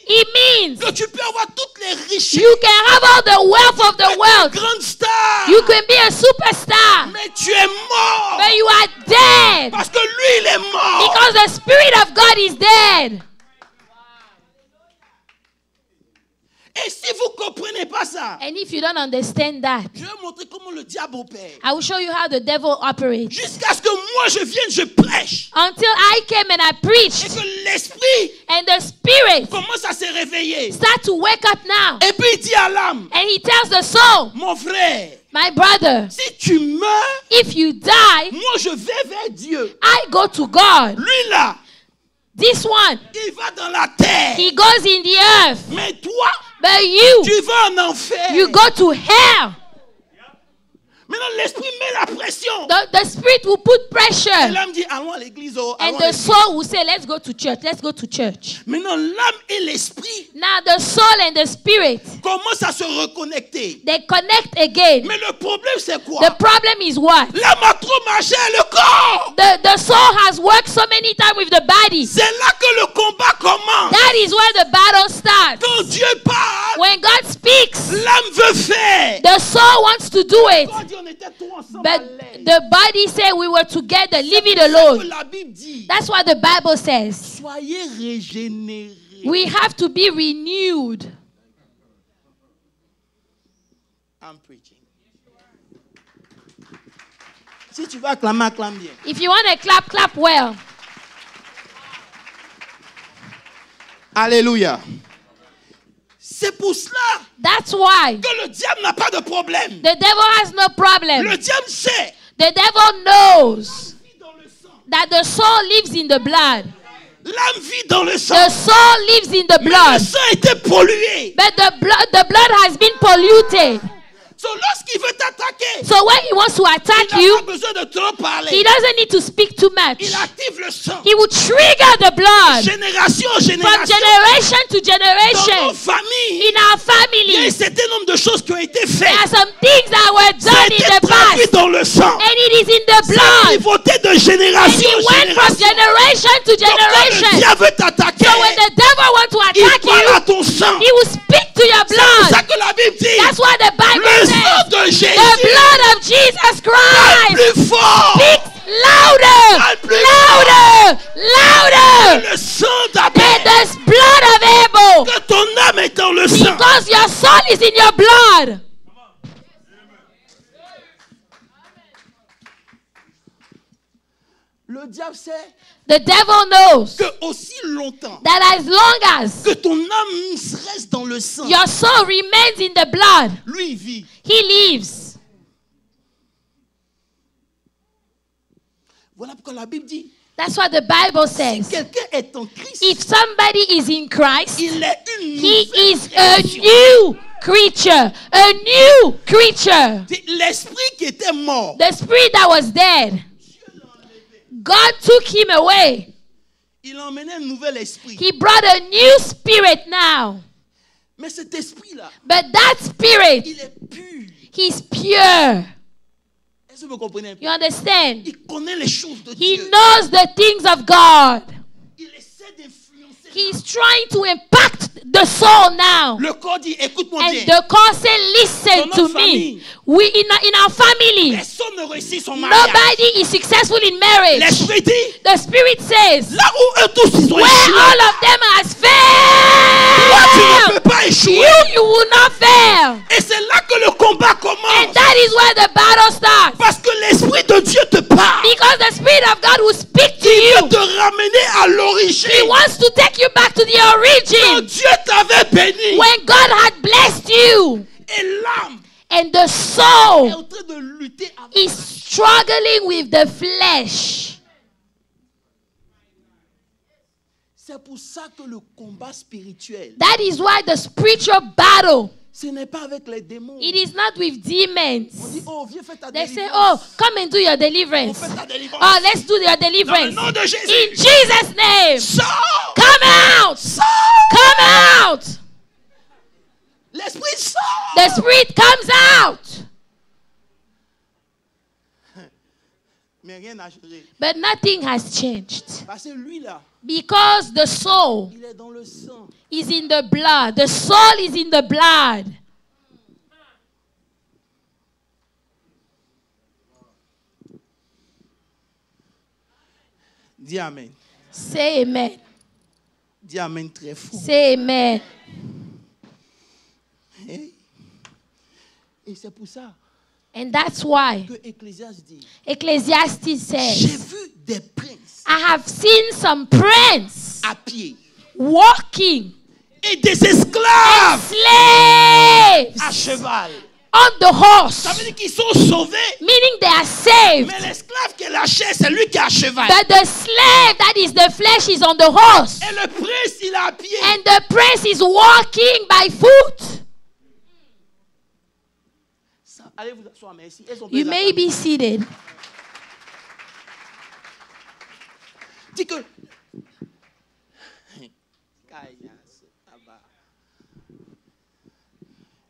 It means que tu peux avoir toutes les richesses, you can have all the wealth of the world. grande star, You can be a superstar, mais tu es mort. but you are dead Parce que lui, il est mort. because the Spirit of God is dead. Et si vous ne comprenez pas ça, And if you don't understand that, je vais montrer comment le diable opère. I will show you how the devil operates. Jusqu'à ce que moi je vienne, je prêche. Until I came and I Et preached, que l'esprit and the Spirit commence à se réveiller. start to wake up now. Et puis il dit à l'âme, And he tells the soul, mon frère, my brother, si tu meurs, if you die, moi je vais vers Dieu. I go to God. Lui là, This one, il va dans la terre. he goes in the earth. Mais toi, But you, tu vas en enfer. you go to hell. Maintenant l'esprit met la pression. The Spirit will put Et pressure. l'âme dit, allons à l'église. Oh, allons And à the l'église. soul will say, let's go to church. Let's go to church. Maintenant l'âme et l'esprit Now the soul and the Spirit, commencent à se reconnecter. they connect again. Mais le problème c'est quoi? The problem is what? L'âme a trop marché, le corps. The soul has worked so many times with the body. C'est là que le combat commence. That is where the battle starts. Quand Dieu parle, When God speaks, l'âme veut faire. the soul wants to do it. Quand on était tous ensemble à But l'aise. the body said we were together, leave it C'est ce que alone. la Bible dit. That's what the Bible says. Soyez régénérés. We have to be renewed. I'm preaching. Si tu vas acclamer, acclame bien. If you want to clap, clap well. Alléluia. C'est pour cela That's why que le diable n'a pas de problème. the devil has no problem. Le diable sait The devil knows vit dans le sang. that the soul lives in the blood. L'âme vit dans le sang. The soul lives in the Mais blood. le sang était pollué. But the blood has been polluted. So, lorsqu'il veut t'attaquer, So when he wants to attack il n'a you, pas besoin de trop he parler. doesn't need to speak too much. Il active le sang. He will trigger the blood Génération en from génération. generation to Dans nos generation. familles, In our il y a un family, certain nombre de choses qui ont été there are faites. some things that were Ça a done in été the traduit past, dans le sang. and it is in the Ça a blood. pivoté de And génération it en went from génération. generation to Donc, quand le generation. diable veut t'attaquer, So when the devil wants to il attack parle à you, ton sang. he will speak to your C'est pour ça blood. que la Bible dit, That's what the Bible le sang says. de Jésus The blood of Jesus parle Christ plus fort speaks louder, Parle plus louder, louder que le sang than d'Abel. the blood of Abel. Que ton âme est dans le sang. Because your soul is in your blood. Le diable sait The devil knows que aussi longtemps that as long as que ton âme reste dans le sang, your soul remains in the blood, lui il vit. he lives. Voilà pourquoi la Bible dit, That's what the Bible si says. quelqu'un est en Christ, If somebody is in Christ, il est une he nouvelle is a création. new creature. A new creature. C'est l'esprit qui était mort. The spirit that was dead, God took him away. Il a emmené un nouvel esprit. He brought a new spirit now. Mais cet esprit-là, But that spirit, il est pur. he's pure. Est-ce que vous comprenez? You understand? Il connaît les choses de He Dieu. knows the things of God. Il essaie d'influencer. He's trying to impact the soul now. Le corps dit, écoute-moi And bien. the God said, listen Dans to notre me. famille. We in our family, Personne ne réussit son mariage. nobody is successful in marriage. L'esprit dit, The Spirit says, là où eux tous ils ont where échoué, all of them has toi tu ne failed, peux pas échouer. you will not fail. Et c'est là que le combat And commence. that is where the battle starts. Parce que l'esprit de Dieu te parle. Because the Spirit of God will speak to Il veut you. te ramener à l'origine. He wants to take you back to the Quand origin. Dieu t'avait béni. When God had blessed you. Et l'âme And the est soul en train de lutter avec is struggling with the flesh. C'est pour ça que le combat spirituel, That is why the spiritual battle, ce n'est pas avec les démons. it is not with On demons. dit, oh, viens faire ta They say, délivrance. oh, come and do your On deliverance. fait ta délivrance. Oh, let's do your Dans le deliverance. nom de Jésus. In Jesus' name. Sors! Come out. Sors! Come out. L'esprit sort! The spirit comes out. Mais rien n'a changé. But nothing has changed. Parce que lui là, Because the soul il est dans le sang. is in the blood. The soul is in the blood. Dis amen. Say amen. Dis amen très fort. Say amen. Hein? Et c'est pour ça And that's why que Ecclésiaste dit, Ecclesiastes j'ai says, vu des princes I have seen some princes à pied walking et des esclaves slaves à cheval. on the Ça horse, veut dire qu'ils sont sauvés. meaning they are saved. Mais l'esclave qui est la chair, c'est lui qui est à cheval. But the slave, that is the flesh, is on the horse. Et le prince, il est à pied. And the prince is walking by foot. Allez vous asseoir, merci. Elles sont You prises à may table. be seated. Dis que.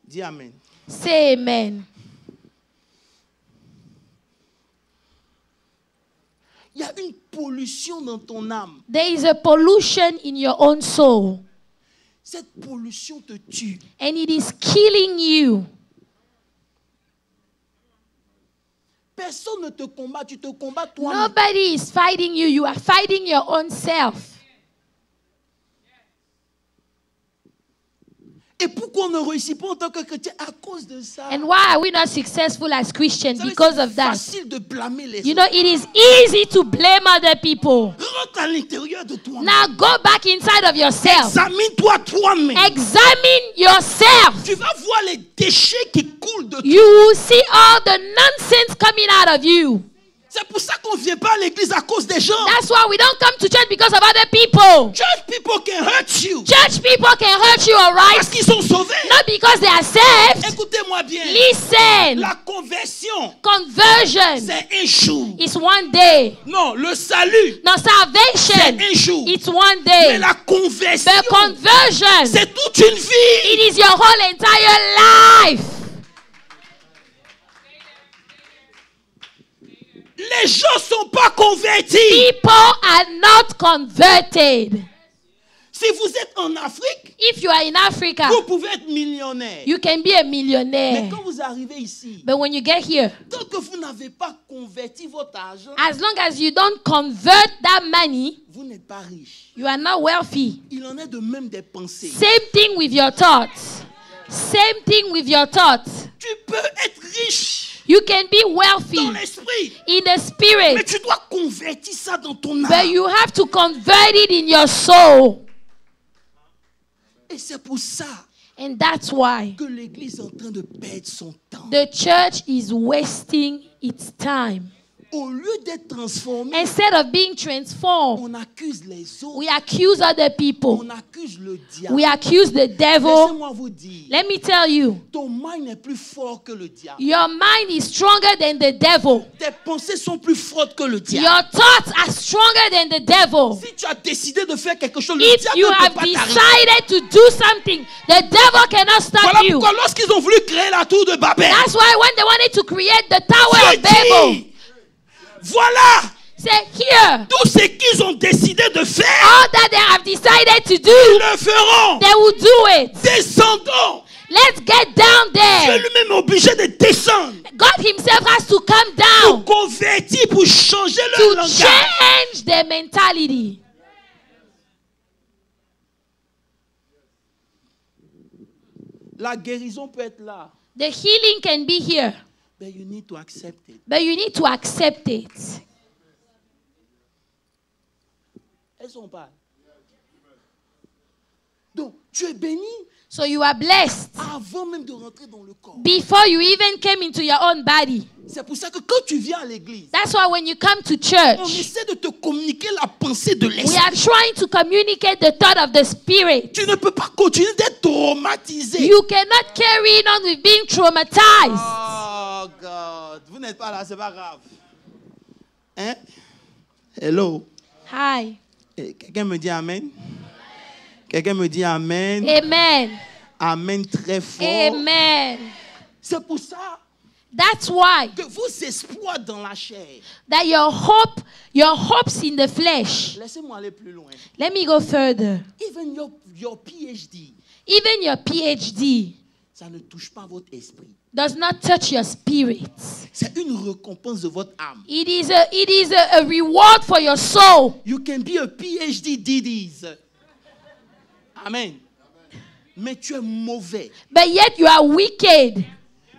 Dis amen. Say amen. Il y a une pollution dans ton âme. There is a pollution in your own soul, Cette pollution te tue. and it is killing you. Personne ne te combat, tu te combats toi-même. Nobody is fighting you. You are fighting your own self. Et pourquoi on ne réussit pas en tant que chrétien? À cause de ça. And why are we not successful as Christians? Vous savez, Because c'est of that. facile de blâmer les You autres. know, it is easy to blame other people. Rentre à l'intérieur de toi. Now go back inside of yourself. Examine-toi toi-même. Examine yourself. Tu vas voir les déchets qui coulent de toi. You will see all the nonsense coming out of you. C'est pour ça qu'on ne vient pas à l'église à cause des gens. That's why we don't come to church because of other people. Church people can hurt you. Church people can hurt you, all Parce right? qu'ils sont sauvés. Not because they are saved. Écoutez-moi bien. Listen. La conversion, Conversion c'est un jour. is one day. Non, le salut, No, salvation, c'est un jour. it's one Mais day. la conversion, The conversion, c'est toute une vie. it is your whole entire life. Les gens ne sont pas convertis. People are not converted. Si vous êtes en Afrique, If you are in Africa, vous pouvez être millionnaire. you can be a Mais millionaire. quand vous arrivez ici, But when you get here, tant que vous n'avez pas converti votre argent, as long as you don't convert that money, vous n'êtes pas riche. you are not wealthy. Il en est de même des pensées. Same thing with your thoughts. Same thing with your thoughts. Tu peux être riche You can be dans wealthy l'esprit. in the Mais spirit, tu dois convertir ça dans ton but âme. you have to convert it in your soul. Et c'est pour ça And that's why que l'église est en train de perdre son temps. the church is wasting its time. Au lieu d'être transformé, Instead of being transformed, on accuse les autres. we accuse other people. On accuse le diable. We accuse the devil. Laissez-moi vous dire, Let me tell you, ton mind est plus fort que le diable. your mind is stronger than the devil. Tes pensées sont plus fortes que le diable. Your thoughts are stronger than the devil. Si tu as décidé de faire quelque chose, le If diable you ne have peut pas t'arrêter. decided to do something, the devil cannot stop Voilà you. pourquoi lorsqu'ils ont voulu créer la tour de Babel, That's why when they wanted to create the Tower Dieu of Babel, dit, voilà say here, tout ce qu'ils ont décidé de faire, all that they have decided to ils do, le feront. they will do it. Descendons. Let's get down Dieu there. lui-même est obligé de descendre God himself has to come pour down convertir, pour changer leur to langage. change their mentality. La guérison peut être là, The healing can be here, but you need to accept it. but you need to accept it. Elles sont pas. Donc, tu es béni So you are blessed avant même de rentrer dans le corps. before you even came into your own body. C'est pour ça que quand tu viens à l'église, That's why when you come to on church, essaie de te communiquer la pensée de we l'esprit. are trying to communicate the thought of the spirit. Tu ne peux pas continuer d'être traumatisé. You cannot carry on with being traumatized. Oh God, vous n'êtes pas là, c'est pas grave. Hein? Hello. Hi. Quelqu'un me dit amen? Quelqu'un me dit amen? Amen. Amen très fort. Amen. C'est pour ça That's why que vos espoirs dans la chair. that your hopes in the flesh. Laissez-moi aller plus loin. Let me go further. Even your PhD, Even your PhD ça ne touche pas votre esprit. does not touch your spirit. C'est une récompense de votre âme. It is a reward for your soul. You can be a PhD DDs. Amen. Mais tu es mauvais. But yet you are wicked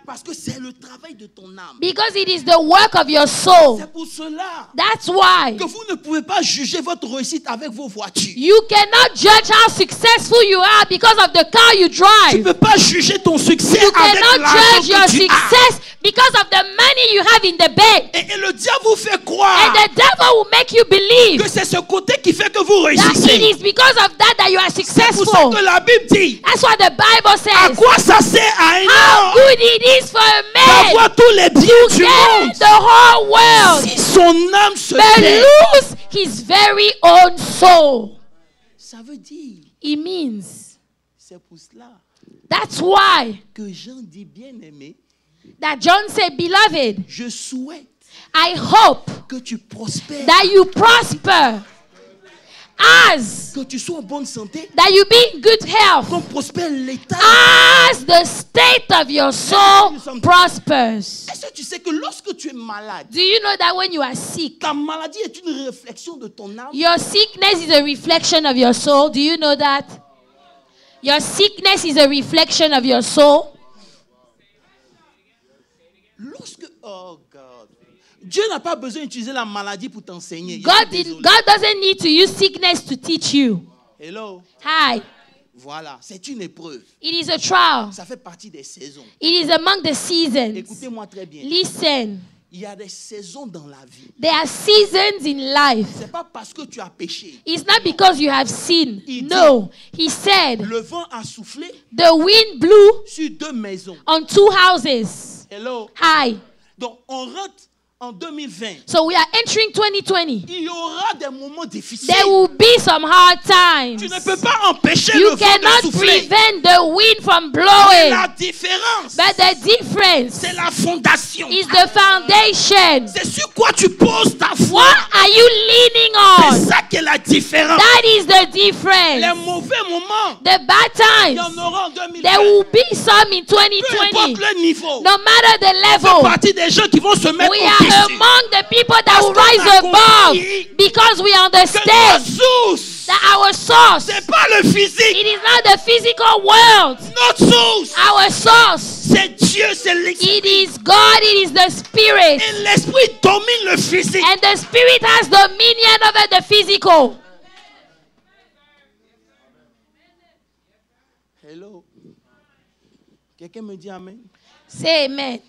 Parce que c'est le travail de ton âme. because it is the work of your soul. C'est pour cela That's why que vous ne pouvez pas juger votre réussite avec vos voitures. you cannot judge how successful you are because of the car you Tu drive. ne peux pas juger ton succès You avec cannot judge your l'argent que tu as. success because of the money you have in the bank. Et le diable vous fait And croire the devil will make you believe que c'est ce côté qui fait que vous that it réussissez. is because of that you are C'est pour ça successful. que la Bible dit, That's what the Bible à says. quoi ça sert à un How homme good it is for a man d'avoir tous les biens to du monde gain the whole world si son âme se but perd. lose his very own soul. Ça veut dire, It means c'est pour cela that's why que Jean dit, bien aimé, that John said, beloved, je souhaite I hope que tu prospères, that you prosper as que tu sois en bonne santé, that you be in good health qu'on prospère l'état. as the state of your soul prospers. Est-ce que tu sais que lorsque tu es malade, Do you know that when you are sick, ta maladie est une réflexion de ton âme? your sickness is a reflection of your soul? Do you know that? Your sickness is a reflection of your soul. Lorsque, oh God, Dieu n'a pas besoin d'utiliser la maladie pour t'enseigner. God doesn't need to use sickness to teach you. Hello. Hi. Voilà, c'est une épreuve. It is a trial. Ça fait partie des saisons. It is among the seasons. Écoutez-moi très bien. Listen. Il y a des saisons dans la vie. There are seasons in life. C'est pas parce que tu as péché. It's not because you have sinned. Il dit- No. He said, Le vent a soufflé the wind blew sur deux maisons. on two houses. Hello. Hi. Donc, on rentre en 2020. So we are entering 2020. Il y aura des moments difficiles. There will be some hard Tu ne times. peux pas empêcher You le vent de cannot souffler. prevent the wind from Mais blowing. la différence, But the difference c'est la fondation. is the foundation. C'est sur quoi tu poses ta foi. What are you leaning C'est on? ça qui est la différence. That is the Les difference. mauvais moments, The bad il y en times, aura en 2020. there will be some in Peu importe 2020. le niveau. No matter the C'est level, partie des gens qui vont se mettre we au are dessus. among the people that Parce will qu'on rise a above compris because we Que la understand source, that our source c'est pas le le physique. It is not the physical world. Notre source, Our source. c'est Dieu, c'est l'esprit. It is God. It is the Spirit. Et l'esprit domine le physique. And the Spirit has dominion over the physical. Hello. Quelqu'un me dit amen. Say amen.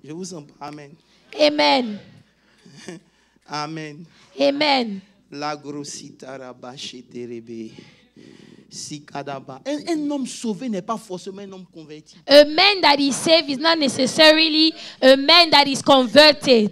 Je vous sens pas. Amen. Amen. Amen. Amen. La grossita rabacheterebe. Sikadaba. Un homme sauvé n'est pas forcément un homme converti. A man that is saved is not necessarily a man that is converted.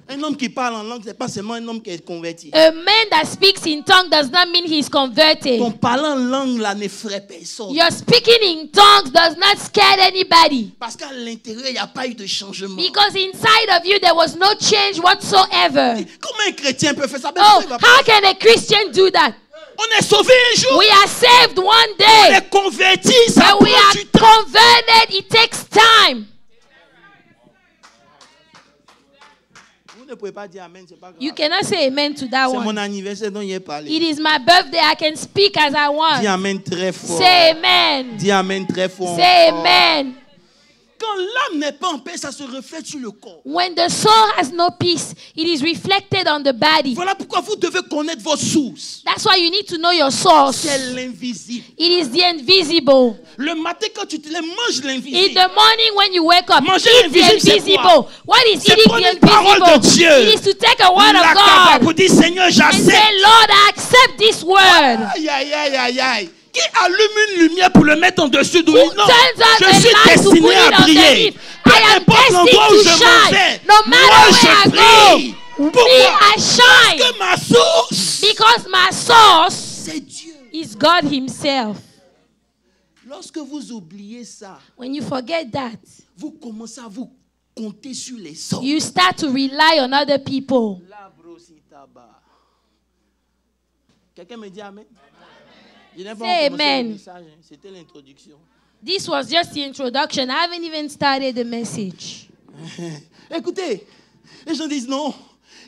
Un homme qui parle en langue, c'est pas seulement un homme qui est converti. A man that speaks in tongue does not mean he's converted. Ton parlant en langue là n'effraie personne. Your speaking in tongues does not scare anybody. Parce qu'à l'intérieur, il n'y a pas eu de changement. Because inside of you there was no change whatsoever. Comment un chrétien peut faire ça? Oh, how can a Christian do that? On est sauvé un jour. We are saved one On day. est converti. Ça When we prend are du temps. converted, it takes time. Vous ne pouvez pas dire amen, c'est pas grave. You cannot say amen to that C'est mon one. anniversaire dont il est parlé. It is my birthday. I can speak as I Dis want. amen très fort. Say amen. Dis amen très fort. Say amen. Quand l'âme n'est pas en paix, ça se reflète sur le corps. When the soul has no peace, it is reflected on the body. Voilà pourquoi vous devez connaître votre source. That's why you need to know your source. C'est l'invisible. It is the invisible. Le matin, quand tu te lèves, mange In l'invisible. the morning when you wake up, Manger eat the l'invisible, c'est invisible. quoi? What is C'est eating prendre the une parole de invisible? Dieu. It is to take a word La of capable God pour dire Seigneur, and j'accepte. say, Lord, I accept this word. Aïe, aïe, aïe, aïe, aïe. Qui allume une lumière pour le mettre en dessus d'où Who non, turns on je the suis light to put destiné it à on the briller. leaf? Peu I am importe l'endroit où destined je to m'en shine. vais, No matter moi where je I brille. go, me, Pourquoi? I shine. Que ma source, Because my source c'est Dieu. is God Himself. Lorsque vous oubliez ça, When you forget that, vous commencez à vous compter sur les autres. you start to rely on other people. La brositaba. Quelqu'un me dit amen? Je n'ai pas Say encore commencé amen. le message, hein. C'était l'introduction. This was just the introduction. I haven't even started the message. Écoutez, les gens disent non,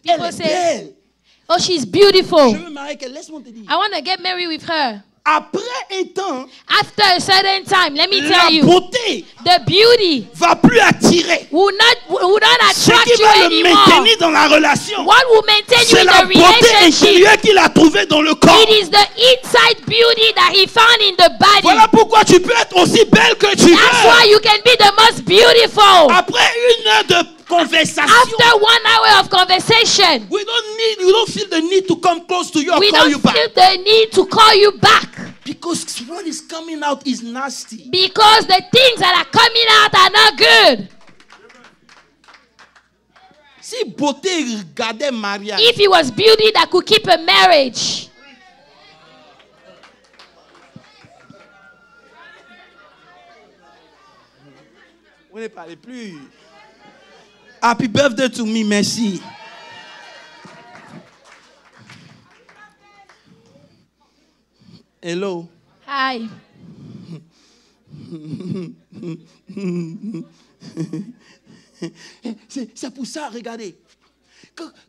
People elle est say, belle. Oh, she's Je beautiful. veux me marier avec elle. Laisse-moi te dire. I want to get married with her. Après un temps, After a certain time, let me la tell you, beauté the beauty va plus attirer. will not Ce attract qui you va le anymore. maintenir dans la relation, What will maintain you c'est in la the beauté relationship? intérieure qu'il a trouvée dans le corps. It is the inside beauty that he found in the body. Voilà pourquoi tu peux être aussi belle que tu That's why veux. you can be the most beautiful. Après une heure de conversation, After 1 hour of conversation, you don't feel the need to come close to you or we call don't you back. feel the need to call you back. Because what is coming out is nasty. Because the things that are coming out are not good. Si beauté regardait mariage, If it was beauty that could keep a marriage, vous ne parlez plus. Happy birthday to me, merci. Hello. hi. C'est pour ça, regardez.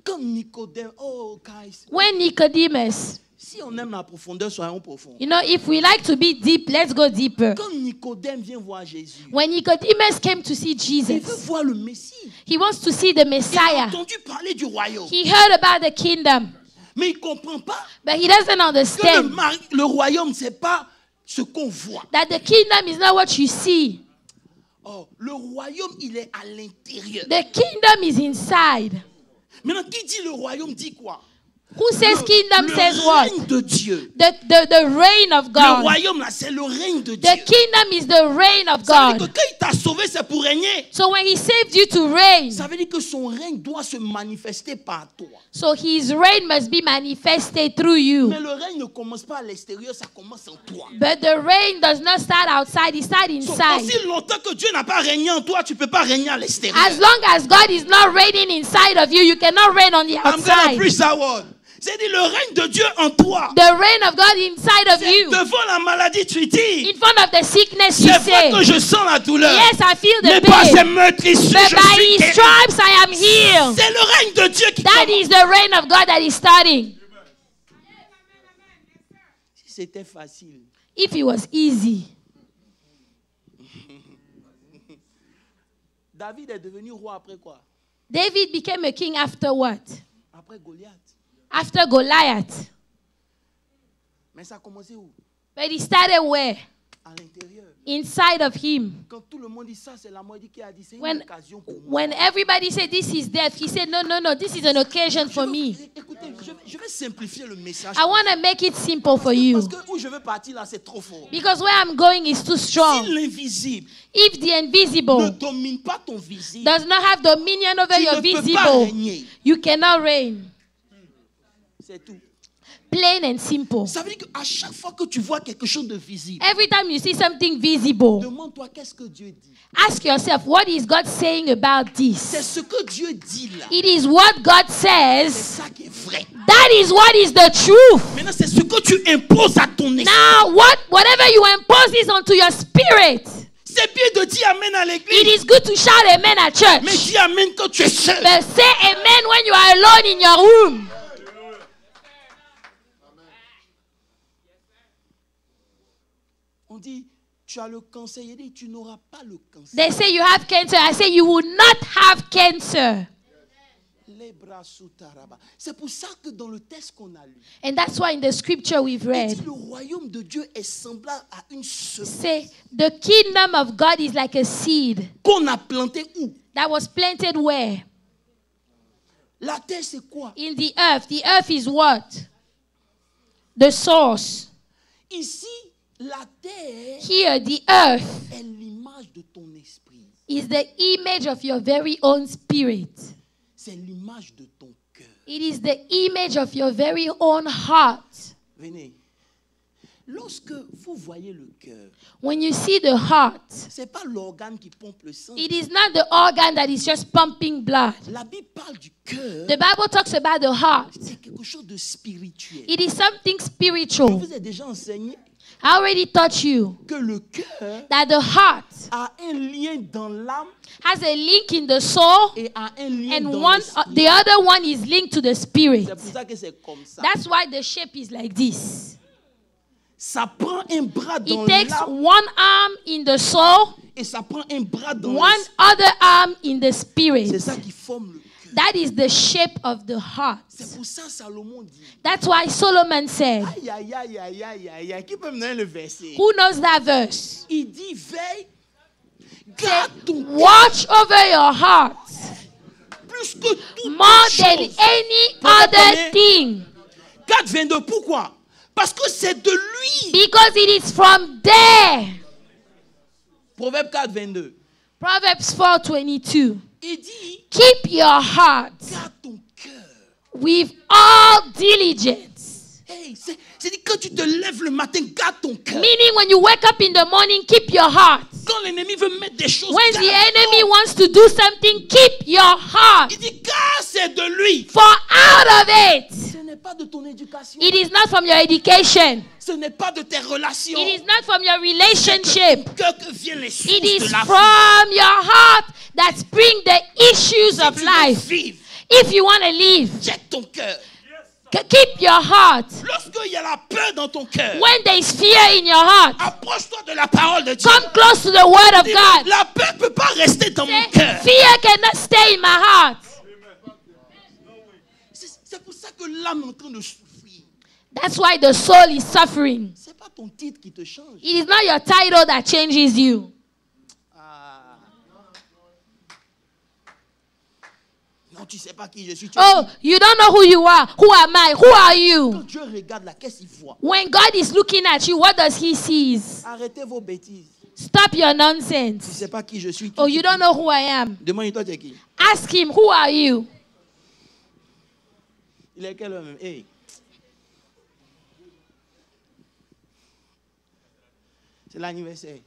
Quand Nicodème, oh guys, When Nicodemus, si on aime la profondeur, soyons profonds. you know, if we like to be deep, let's go deeper. Quand Nicodème vient voir Jésus, When Nicodemus came to see il veut Jesus, voir le Messie. he wants to see the Il a Messiah. entendu parler du royaume, He heard about the kingdom, mais il ne comprend pas but he doesn't que understand le royaume, ce n'est pas ce qu'on voit. that the kingdom is not what you see. Oh, le royaume, il est à l'intérieur. The kingdom is inside. Maintenant, qui dit le royaume dit quoi? Who says kingdom le says what? règne de Dieu. The reign of Le God. royaume, là, c'est le règne de Dieu. The kingdom is the reign of Ça veut dire God. que quand il t'a sauvé, c'est pour régner. So when he saved you to reign, Ça veut dire que son règne doit se manifester par toi. so his reign must be manifested through you. Mais le règne ne commence pas à l'extérieur, ça commence en toi. But the reign does not start outside, it starts Donc, inside. aussi longtemps que Dieu n'a pas régné en toi, tu ne peux pas régner à l'extérieur. As long as God is not reigning inside of you, you cannot reign on the I'm gonna outside. preach that word. C'est-à-dire le règne de Dieu en toi. The reign of God inside of you. Devant la maladie, tu dis, In front of the sickness, you c'est vrai say, que je sens la douleur. yes, I feel Mais the par ses pain. meurtrissures, But je by suis his guéri. stripes I am healed. C'est le règne de Dieu qui That commence. is the reign of God that is starting. c'était facile, if it was easy, David est devenu roi après quoi? David became a king after what? Après Goliath. After Goliath. Mais ça a commencé où? But he started where? À l'intérieur. Inside of him. Quand tout le monde dit ça, c'est la moitié qui a dit c'est une When, occasion pour moi. when everybody said this is death, he said, no, this is an occasion for me. Écoutez, je vais simplifier le message. I want to make it simple for you. Parce que où je veux partir là, c'est trop fort. Because where I'm going is too Si strong. l'invisible If the ne invisible domine pas ton visible, does not have dominion over tu your ne peux pas visible, régner. you cannot reign. C'est tout. Plain and simple. Ça veut dire qu'à chaque fois que tu vois quelque chose de visible, Every time you see something visible, demande-toi qu'est-ce que Dieu dit. ask yourself, what is God saying about C'est this? ce que Dieu dit là. It is what God C'est says. ça qui est vrai. That is what is the truth. Maintenant, c'est ce que tu imposes à ton esprit. Now, whatever you impose is onto your spirit. C'est bien de dire amen à It l'église. is good to shout amen at Mais church. dis amen quand tu es seul. But say amen when you are alone in your room. On dit, tu as le cancer. Il dit, tu n'auras pas le cancer. They say you have cancer. I say you will not have cancer. Les bras sous taraba. C'est pour ça que dans le texte qu'on a lu, And that's why in the scripture we've il read, dit, le royaume de Dieu est semblable à une semence say the kingdom of God is like a seed qu'on a plantée où? that was planted where? La terre, c'est quoi? In the earth. The earth is what? The source. Ici, la terre Here, the earth est l'image de ton esprit. is the image of your very own spirit. C'est l'image de ton cœur. It is the image of your very own heart. Venez. Lorsque vous voyez le cœur, When you see the heart, c'est pas l'organe qui pompe le sang. it is not the organ that is just pumping blood. La Bible parle du cœur. The Bible talks about the heart. C'est quelque chose de spirituel. It is something Je spiritual. vous ai déjà enseigné I already taught you que le cœur that the heart a un lien dans l'âme has a link in the soul, et a un lien and dans the l'esprit. other one is linked to the spirit. C'est pour ça que c'est comme ça. That's why the shape is like this. Ça prend un bras dans It takes l'âme one arm in the soul, et ça prend un bras dans one l'esprit. other arm in the C'est spirit. ça qui forme le cœur. That is the shape of the heart. C'est pour ça que Salomon dit. That's why Solomon said, Aïe, aïe, aïe, aïe, aïe, aïe, aïe. Qui peut me donner le verset? who knows that verse? Il dit, veille, garde ton cœur Watch over your heart plus que toute more than chose. any Pourquoi other combien? thing, 4,22. Pourquoi? Parce que c'est de lui. because it is from there. Proverbe 4,22. Proverbs 4:22. Il dit, Keep your heart garde ton cœur. with all diligence. Hey, c'est dit quand tu te lèves le matin, garde ton cœur. Meaning, when you wake up in the morning, keep your heart. Quand l'ennemi veut mettre des choses, When the garde-le. enemy wants to do something, keep your heart. Il dit, car c'est de lui. For out of it, Ce n'est pas de ton éducation. it is not from your education. Ce n'est pas de tes relations. It is not from your C'est relationship. de ton cœur que viennent les sources It is de la vie. from your heart that bring the issues of Si tu veux life. vivre, If you want to live, check ton cœur. keep your heart. Lorsqu'il y a la peur dans ton cœur, When there is fear in your heart, approche-toi de la parole de Dieu. come close to the word of Dis, God. la peur ne peut pas rester dans mon Say, cœur. fear cannot stay in my heart. C'est pour ça que l'âme est en train de souffrir. That's why the soul is suffering. Ce n'est pas ton titre qui te change. It is not your title that changes you. Ah. Non, tu ne sais pas qui je suis. Oh, you don't know who you are. Who am I? Who are you? Quand Dieu regarde là, qu'est-ce qu'il voit? When God is looking at you, what does he see? Arrêtez vos bêtises. Stop your Tu ne nonsense. sais pas qui je suis. Oh, you don't know who I am. Demande-toi, tu es qui? Ask him, who are you? Il est quelle heure même? Hey. C'est l'anniversaire.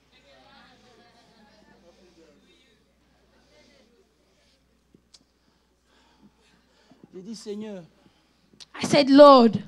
J'ai dit, Seigneur, I said, Lord,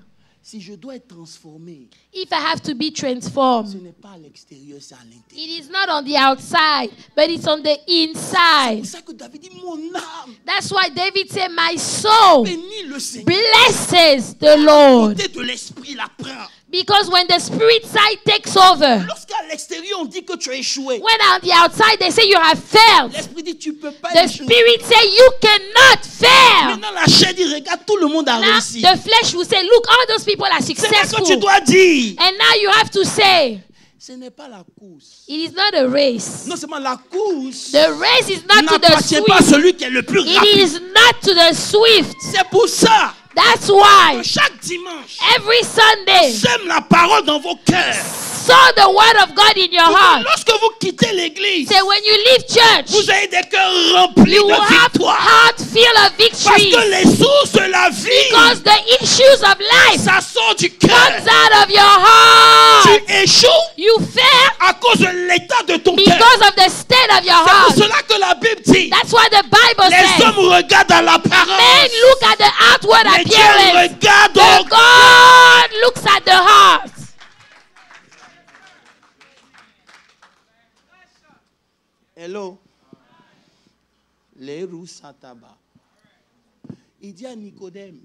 Si je dois être transformé, if I have to be ce transformed, n'est pas à l'extérieur, c'est à l'intérieur. it is not on the outside, but it's on the C'est inside. pour ça que David dit, mon âme That's why David said, my soul bénit le Seigneur. blesses the Lord. Côté de l'esprit la prend. Because when the spirit side takes over, Lorsqu'à l'extérieur on dit que tu as échoué, when on the outside they say you have failed, l'esprit dit tu peux pas the échouer. spirit say you cannot fail. Maintenant la chair dit regarde, tout le monde a Now réussi. the flesh will say, look, all those people are C'est là que tu successful. dois dire, And now you have to say, ce n'est pas la course. it is not a race. Non seulement la course The race is not to the n'appartient pas à swift. celui qui est le plus It rapide. is not to the swift. C'est pour ça That's que why chaque dimanche, every Sunday, sème la parole dans vos cœurs. sow the word of God in your heart. Lorsque vous quittez l'église, Say when you leave church, vous avez des cœurs remplis you will de have victoire. heart feel of Parce victory. que les sources de la vie, Because the issues of life ça sort du cœur. comes out of your heart. Tu échoues You fail à cause de l'état de ton cœur. because of the state of your C'est pour heart. cela que la Bible dit, That's why the Bible les says, hommes regardent à l'apparence, men look at the outward mais Dieu appearance, regarde but au God looks at the heart. Hello. Les roues sataba. Il dit à Nicodème,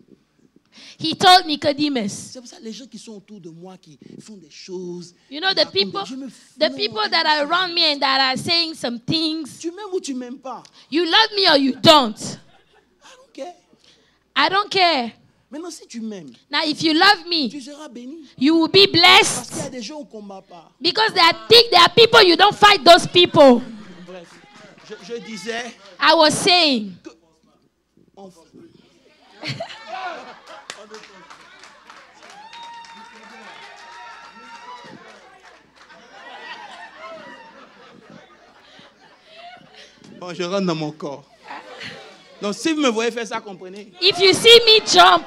He told Nicodemus, c'est pour ça que les gens qui sont autour de moi qui font des choses. you know, qui the racontent people, des- je me the non, people that are around me and that are saying some things, Tu m'aimes ou tu m'aimes pas? you love me or you don't. I don't care. I don't care. Maintenant, si tu m'aimes, Now, if you love me, tu seras béni. you will be Parce qu'il y a blessed des gens au combat pas. because there are people you don't fight those people. Bref, je disais I was saying, que on- Bon, je rentre dans mon corps. Donc, si vous me voyez faire ça, comprenez. if you see me jump,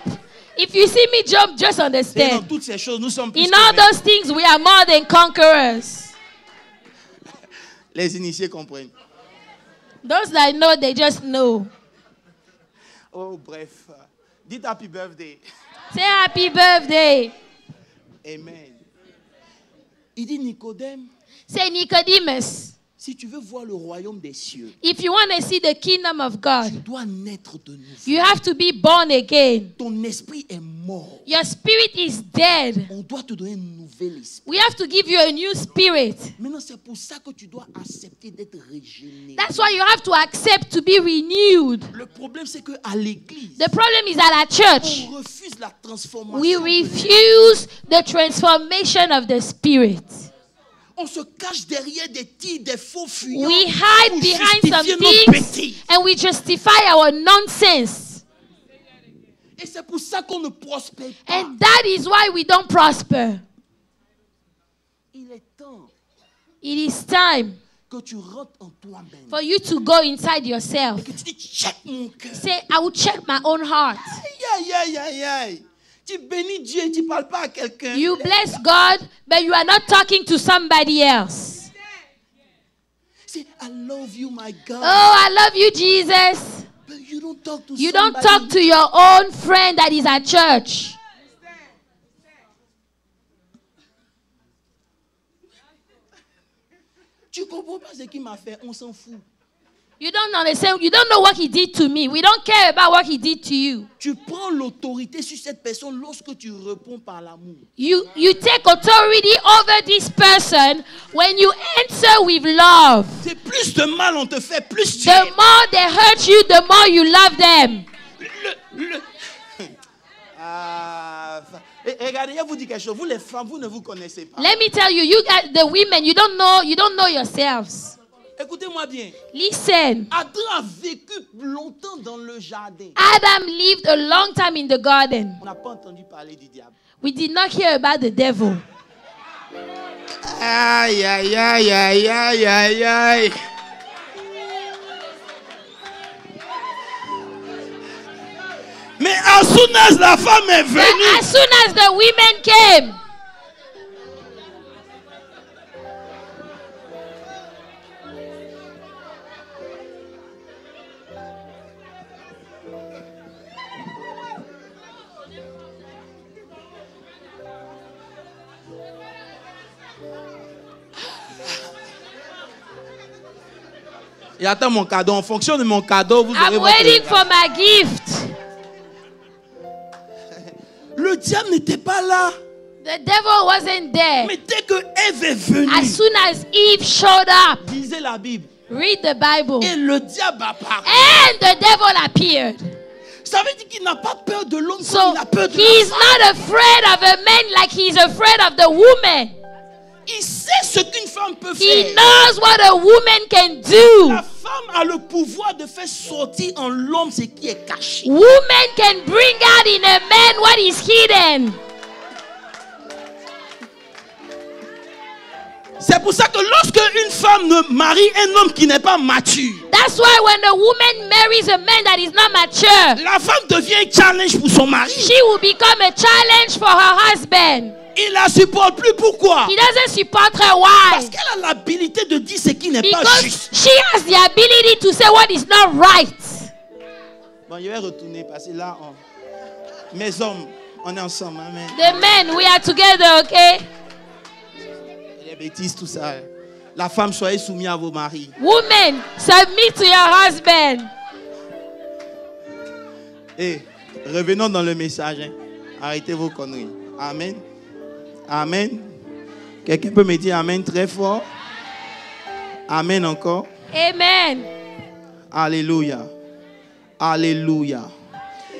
just C'est dans understand. toutes ces choses, nous sommes plus In que all vainqueurs. those things, we are more than conquerors. Les initiés comprennent. Those that know, they just know. Oh, bref. Dites happy birthday. Say happy birthday. Amen. Il dit Nicodème, Say Nicodemus, si tu veux voir le royaume des cieux, if you want to see the kingdom of tu God, dois naître de nouveau. you have to be born again. Ton esprit est mort. Your spirit is dead. On doit te donner un nouvel esprit. We have to give you a new spirit. Maintenant, c'est pour ça que tu dois accepter d'être régénéré. That's why you have to accept to be renewed. Le problème, c'est qu'à l'église, The problem is that at church, on refuse la transformation. we de l'esprit. refuse the transformation of the spirit. On se cache derrière des tirs, des faux fuyants. We hide pour behind justifier some nos things bêtises. and we justify our nonsense. Et c'est pour ça qu'on ne prospère pas. And that is why we don't prosper. Il est temps It is time que tu rentres en toi-même. for you to go inside yourself. Que tu dis, check mon cœur. Say, I will check my own heart. Aïe, aïe, aïe, aïe. Tu bénis Dieu et tu ne parles pas à quelqu'un. You bless God, but you are not talking to somebody else. Say, I love you, my God. Oh, I love you, Jesus. But you don't talk to You don't somebody. talk to your own friend that is at church. Tu comprends pas ce qu'il m'a fait. On s'en fout. You don't understand. You don't know what he did to me. We don't care about what he did to you. Tu prends l'autorité sur cette personne lorsque tu réponds par l'amour. You take authority over this person when you answer with love. C'est plus de mal on te fait, plus tu The more they hurt you, the more you love them. Regardez, je vous dis quelque chose. Vous les femmes, vous ne vous connaissez pas. Let me tell you, you guys, the women, you don't know yourselves. Écoutez-moi bien. Listen, Adam a vécu longtemps dans le jardin. Adam lived a long time in the garden. On n'a pas entendu parler du diable. We did not hear about the devil. Aïe, aïe, aïe, aïe, aïe, aïe, aïe. Mais as soon as la femme est But venue, as soon as the women came, Et attends mon cadeau. En fonction de mon cadeau, vous aurez I'm votre waiting cadeau. for my gift. Le diable n'était pas là. The devil wasn't there. Mais dès que Ève est venue, As soon as Eve showed up, lisez la Bible. read the Bible. Et le diable apparaît. And the devil appeared. Ça veut dire qu'il n'a pas peur de l'homme So comme il a peur de he's la femme. not afraid of a man like he's afraid of the woman. Il sait ce qu'une femme peut He faire. knows what a woman can do. La femme a le pouvoir de faire sortir en l'homme ce qui est caché. Woman can bring out in a man what is hidden. C'est pour ça que lorsque une femme ne marie un homme qui n'est pas mature, That's why when a woman marries a man that is not mature, la femme devient un challenge pour son mari. she will become a challenge for her husband. Il la supporte plus. Pourquoi? He doesn't support her. Parce Why? qu'elle a l'habilité de dire ce qui n'est pas Because juste. she has the ability to say what is not right. Bon, je vais retourner parce que là, mes hommes, on est ensemble. Amen. The men, we are together, okay? Les bêtises, tout ça. La femme, soyez soumis à vos maris. Women, submit to your husband. Et revenons dans le message. Hein. Arrêtez vos conneries. Amen. Amen. Quelqu'un peut me dire Amen très fort? Amen encore. Amen. Alléluia. Alléluia.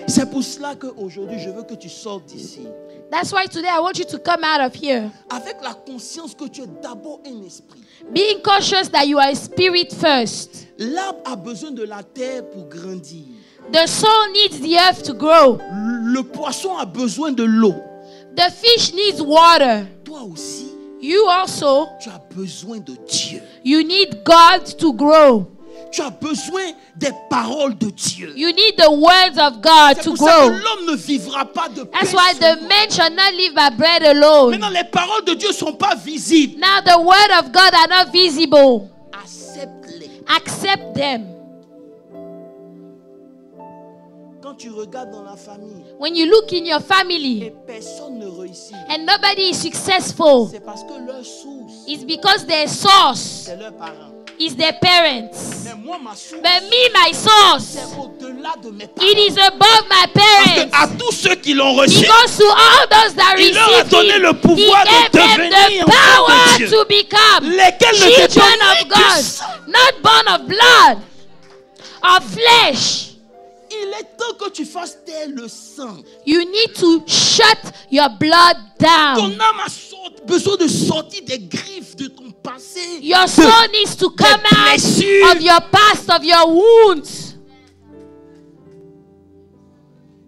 C'est pour cela qu'aujourd'hui, je veux que tu sortes d'ici. That's why today I want you to come out of here. Avec la conscience que tu es d'abord un esprit. Being conscious that you are a spirit first. L'arbre a besoin de la terre pour grandir. The soul needs the earth to grow. Le poisson a besoin de l'eau. The fish needs water. Toi aussi, You also, tu as besoin de Dieu. you need God to grow. Tu as besoin des paroles de Dieu. You need the words of God C'est to pour ça que grow. l'homme ne vivra pas de pain That's why sans the eau. man shall not live by bread alone. Maintenant, les paroles de Dieu ne sont pas visibles. Now the word of God are not visible. Accepte-les. Accept them. Quand tu regardes dans la famille When you look in your et family personne ne réussit, and nobody is successful, c'est parce que leur source, it's because their source c'est leurs parents. is their parents. Mais moi, ma source, But me, my source, c'est au-delà de mes parents. it is above my Parce que parents. à tous ceux qui l'ont reçu, Because to all those that il leur a receive donné him, le he pouvoir de gave them devenir the enfants de power Dieu. to become Lesquels n'étaient children pas of nés du God, sang. not born of blood, of flesh. Il est temps que tu fasses taire le sang. You need to shut your blood Ton down. âme a besoin de sortir des griffes de ton passé. Your soul needs to come out blessures. of your past, of your wounds.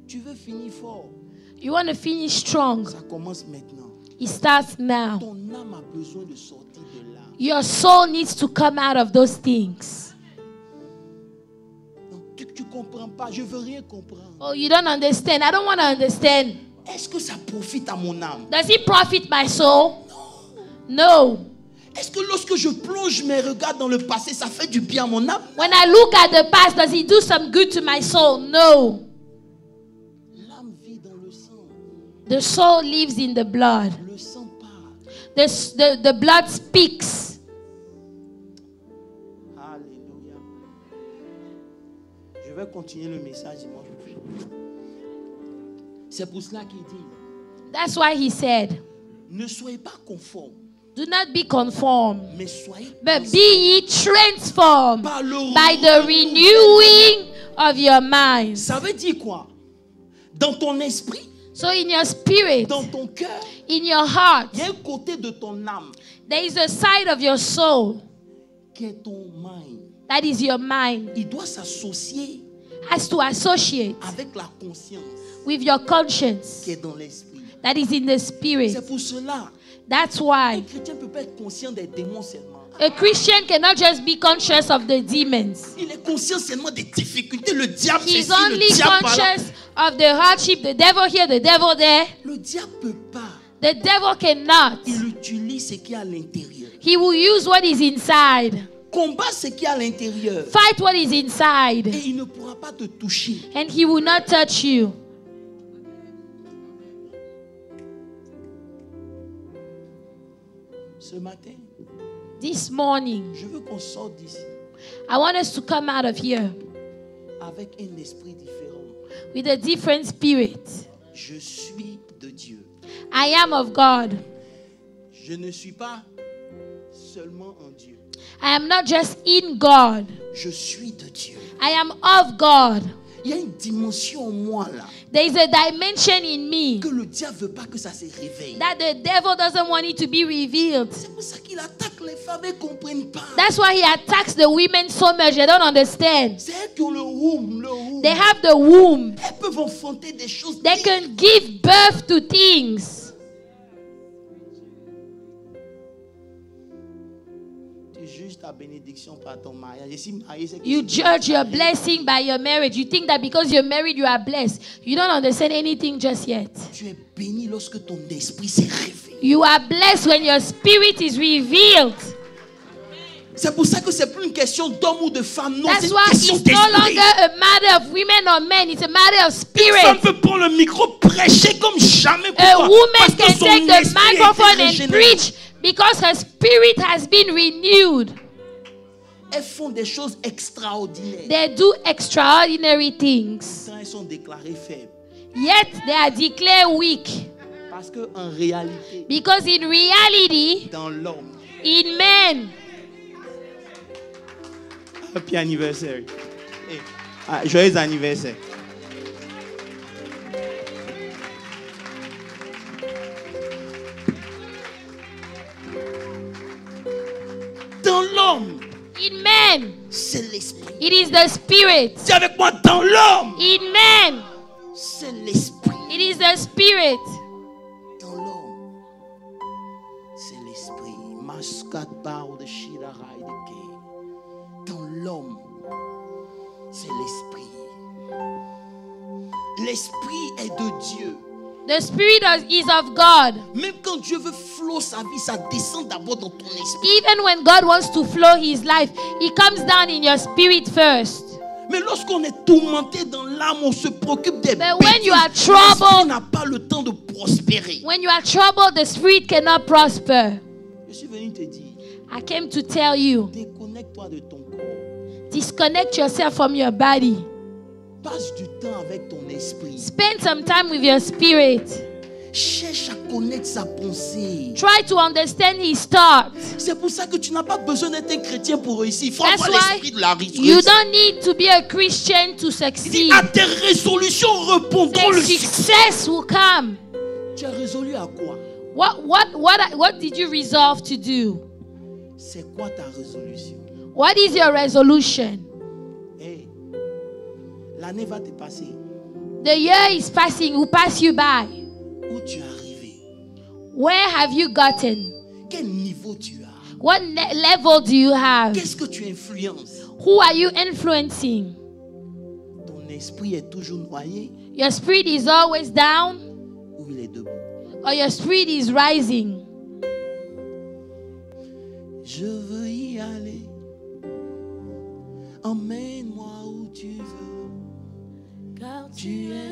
Tu veux finir fort. You want to finish strong. Ça commence maintenant. It starts now. Ton âme a besoin de sortir de là. Your soul needs to come out of those things. Non, tu comprends pas. Je veux rien comprendre. Oh, you don't understand. I don't want to understand. Est-ce que ça profite à mon âme? Does it profit my soul? No. Est-ce que lorsque je plonge mes regards dans le passé, ça fait du bien à mon âme? When I look at the past, does it do some good to my soul? No. L'âme vit dans le sang. The soul lives in the blood. Le sang parle. The blood speaks. Alléluia. Je vais continuer le message dimanche prochain. C'est pour cela qu'il dit, That's why he said, ne soyez pas conformes, do not be conformed, mais soyez but be ye transformed par le by the renewing of your mind. Ça veut dire quoi? Dans ton esprit, So in your spirit, dans ton cœur, in your heart, il y a un côté de ton âme there is a side of your soul qui est ton mind. that is your mind, Il doit s'associer has to associate avec la conscience with your conscience qui est dans l'esprit. that is in the spirit. C'est pour cela, That's un why chrétien ne peut pas être conscient des démons seulement. a Christian cannot just be conscious of the demons. Il est conscient seulement des difficultés. Le diable fait He's ci, only le diable par là. conscious of the hardship, the devil here, the devil there. Le diable ne peut pas. The devil cannot. Il utilise ce qui est à l'intérieur. He will use what is inside. Combat ce qui est à l'intérieur. Fight what is inside. Et il ne pourra pas te toucher. And he will not touch you. Ce matin, This morning, je veux qu'on sorte d'ici. I want us to come out of here avec un esprit différent. with a different spirit. Je suis de Dieu. I am of God. Je ne suis pas seulement en Dieu. I am not just in God. Je suis de Dieu. I am of God. Il y a une dimension en moi là There is a dimension in me que le diable veut pas que ça se réveille. that the devil doesn't want it to be revealed. C'est pour ça qu'il attaque les femmes et ne comprennent pas. That's why he attacks the women so much. They don't understand. C'est elles qui ont le womb, le womb. They have the womb. Elles peuvent enfanter des choses. They can give birth to things. Tu juges ta bénédiction par ton mariage. Je suis marié, c'est que You c'est- judge your blessing by your marriage. You think that because you're married, you are blessed. You don't understand anything just yet. Tu es béni lorsque ton esprit s'est réveillé. You are blessed when your spirit is revealed. C'est pour ça que c'est plus une question d'homme ou de femme. Non, c'est That's une why question it's no d'esprit. longer a matter of women or men. It's a matter of Une spirit. femme peut prendre le micro, prêcher comme jamais. A Pourquoi? woman Parce que can son take the esprit a été microphone and régénéré. preach because her spirit has been renewed. Elles font des choses extraordinaires. They do extraordinary things. Quand elles sont déclarées faibles. Yet they are declared weak. Parce qu'en réalité, Because in reality, dans l'homme, in men, happy anniversaire. Hey, joyeux anniversaire. Dans l'homme, in men, c'est l'esprit. it is the spirit. Dis avec moi, dans l'homme, In men, c'est l'esprit. it is the spirit. Dans l'homme, c'est l'esprit. Maskat bao de shidarai de ke. Dans l'homme, c'est l'esprit. L'esprit est de Dieu. The spirit is of God. Même quand Dieu veut flotter sa vie, ça descend d'abord dans ton esprit. Even when God wants to flow his life, he comes down in your spirit first. Mais lorsqu'on est tourmenté dans l'âme, on se préoccupe des But when you are bêtises. L'esprit troubled, n'a pas le temps de prospérer. when you are troubled, the spirit cannot prosper. Je suis venu te dire, I came to tell you, déconnecte-toi de ton corps. disconnect yourself from your body. Passe du temps avec ton esprit. Spend some time with your spirit. Cherche à connaître sa pensée. Try to understand his thoughts. C'est pour ça que tu n'as pas besoin d'être un chrétien pour réussir. Il faut That's avoir why l'esprit de la you résurrection. don't need to be a Christian to Il dit, succeed. à tes résolutions répondront The le succès. success will come. Tu as résolu à quoi? What did you resolve to do? C'est quoi ta résolution? What is your resolution? Hey, l'année va te passer. The year is passing, will pass you by. Où tu es arrivé? Where have you gotten? Quel niveau tu as? What level do you have? Qu'est-ce que tu influences? Who are you influencing? Ton esprit est toujours noyé Your spirit is always down, ou il est debout? or your spirit is rising? Je veux y aller. Emmène-moi où tu veux. Car tu es